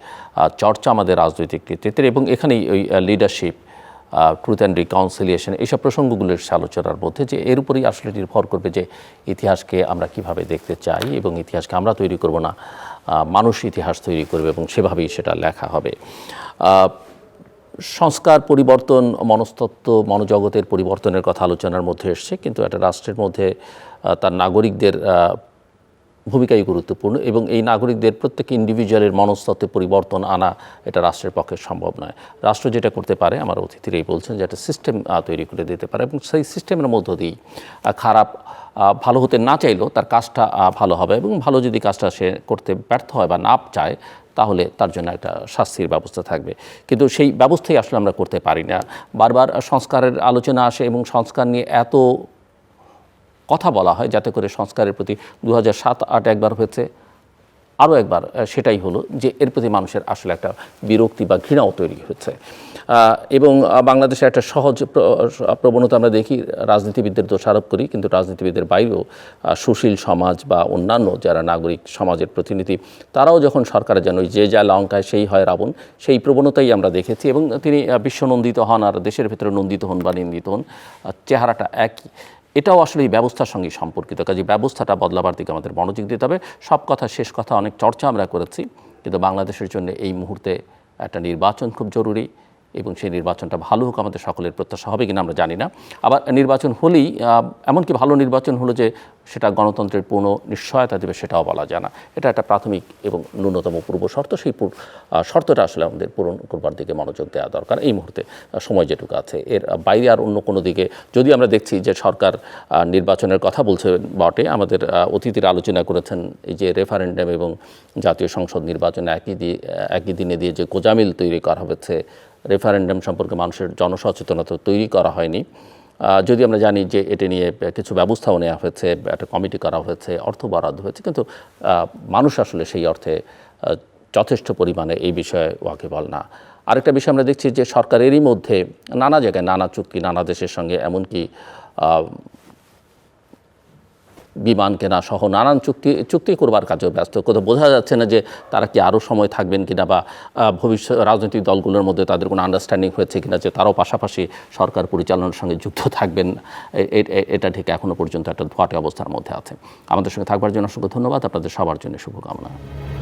চর্চা আমাদের রাজনৈতিক নেতৃত্বের, এবং এখানেই ওই লিডারশিপ, ট্রুথ অ্যান্ড রিকনসিলিয়েশন, এইসব প্রসঙ্গগুলোর আলোচনার মধ্যে যে এর উপরেই আসলে নির্ভর করবে যে ইতিহাসকে আমরা কিভাবে দেখতে চাই, এবং ইতিহাসকে আমরা তৈরি করব না, মানুষ ইতিহাস তৈরি করবে এবং সেভাবেই সেটা লেখা হবে। সংস্কার পরিবর্তন, মনস্তত্ত্ব, মনোজগতের পরিবর্তনের কথা আলোচনার মধ্যে এসছে, কিন্তু একটা রাষ্ট্রের মধ্যে তার নাগরিকদের ভূমিকাই গুরুত্বপূর্ণ, এবং এই নাগরিকদের প্রত্যেক ইন্ডিভিজুয়ালের মনস্তত্ত্বে পরিবর্তন আনা এটা রাষ্ট্রের পক্ষে সম্ভব নয়। রাষ্ট্র যেটা করতে পারে, আমার অতিথিরাই বলছেন, যে একটা সিস্টেম তৈরি করে দিতে পারে, এবং সেই সিস্টেমের মধ্য দিয়েই খারাপ ভালো হতে না চাইলেও তার কাজটা ভালো হবে, এবং ভালো যদি কাজটা সে করতে ব্যর্থ হয় বা না চায় তাহলে তার জন্য একটা শাস্তির ব্যবস্থা থাকবে। কিন্তু সেই ব্যবস্থাই আসলে আমরা করতে পারি না। বারবার সংস্কারের আলোচনা আসে এবং সংস্কার নিয়ে এত কথা বলা হয় যাতে করে সংস্কারের প্রতি 2007-08 একবার হয়েছে, আরও একবার সেটাই হলো যে এর প্রতি মানুষের আসলে একটা বিরক্তি বা ঘৃণাও তৈরি হয়েছে। এবং বাংলাদেশে একটা সহজ প্রবণতা আমরা দেখি, রাজনীতিবিদদের দোষারোপ করি, কিন্তু রাজনীতিবিদদের বাইরেও সুশীল সমাজ বা অন্যান্য যারা নাগরিক সমাজের প্রতিনিধি, তারাও যখন সরকারের জন্য যে যা লঙ্কায় সেই হয় রাবণ, সেই প্রবণতাই আমরা দেখেছি। এবং তিনি বিশ্বনন্দিত হন আর দেশের ভেতরে নন্দিত হন বা নিন্দিত হন, চেহারাটা একই। এটাও আসলে এই ব্যবস্থার সঙ্গে সম্পর্কিত। কাজে ব্যবস্থাটা বদলাবার দিকে আমাদের মনোযোগ দিতে হবে। সব কথা শেষ কথা, অনেক চর্চা আমরা করেছি, কিন্তু বাংলাদেশের জন্য এই মুহূর্তে একটা নির্বাচন খুব জরুরি, এবং সেই নির্বাচনটা ভালো হোক, আমাদের সকলের প্রত্যাশা হবে কিনা আমরা জানি না। আবার নির্বাচন হলেই এমনকি ভালো নির্বাচন হলো যে সেটা গণতন্ত্রের পূর্ণ নিশ্চয়তা দেবে সেটাও বলা যায় না। এটা একটা প্রাথমিক এবং ন্যূনতম পূর্ব শর্ত, সেই শর্তটা আসলে আমাদের পূরণ করবার দিকে মনোযোগ দেওয়া দরকার এই মুহূর্তে, সময় যেটুকু আছে। এর বাইরে আর অন্য কোনো দিকে যদি আমরা দেখছি যে সরকার নির্বাচনের কথা বলছে বটে, আমাদের অতিথিরা আলোচনা করেছেন এই যে রেফারেন্ডাম এবং জাতীয় সংসদ নির্বাচন একই দিনে দিয়ে যে গোজামিল তৈরি করা হয়েছে, রেফারেন্ডাম সম্পর্কে মানুষের জনসচেতনতা তৈরি করা হয়নি। যদি আমরা জানি যে এটা নিয়ে কিছু ব্যবস্থাও নেওয়া হয়েছে, একটা কমিটি করা হয়েছে, অর্থ বরাদ্দ হয়েছে, কিন্তু মানুষ আসলে সেই অর্থে যথেষ্ট পরিমাণে এই বিষয়ে ওয়াকিবহাল না। আরেকটা বিষয় আমরা দেখছি যে সরকারেরই মধ্যে নানা জায়গায় নানা চুক্তি, নানা দেশের সঙ্গে, এমনকি বিমান কেনা সহ নানান চুক্তি করবার কাজেও ব্যস্ত। কোথাও বোঝা যাচ্ছে না যে তারা কি আরও সময় থাকবেন কিনা, বা ভবিষ্যৎ রাজনৈতিক দলগুলোর মধ্যে তাদের কোনো আন্ডারস্ট্যান্ডিং হয়েছে কিনা যে তারাও পাশাপাশি সরকার পরিচালনার সঙ্গে যুক্ত থাকবেন। এটা ঠিক এখনও পর্যন্ত একটা ধোঁয়াটে অবস্থার মধ্যে আছে। আমাদের সঙ্গে থাকবার জন্য অসংখ্য ধন্যবাদ। আপনাদের সবার জন্য শুভকামনা।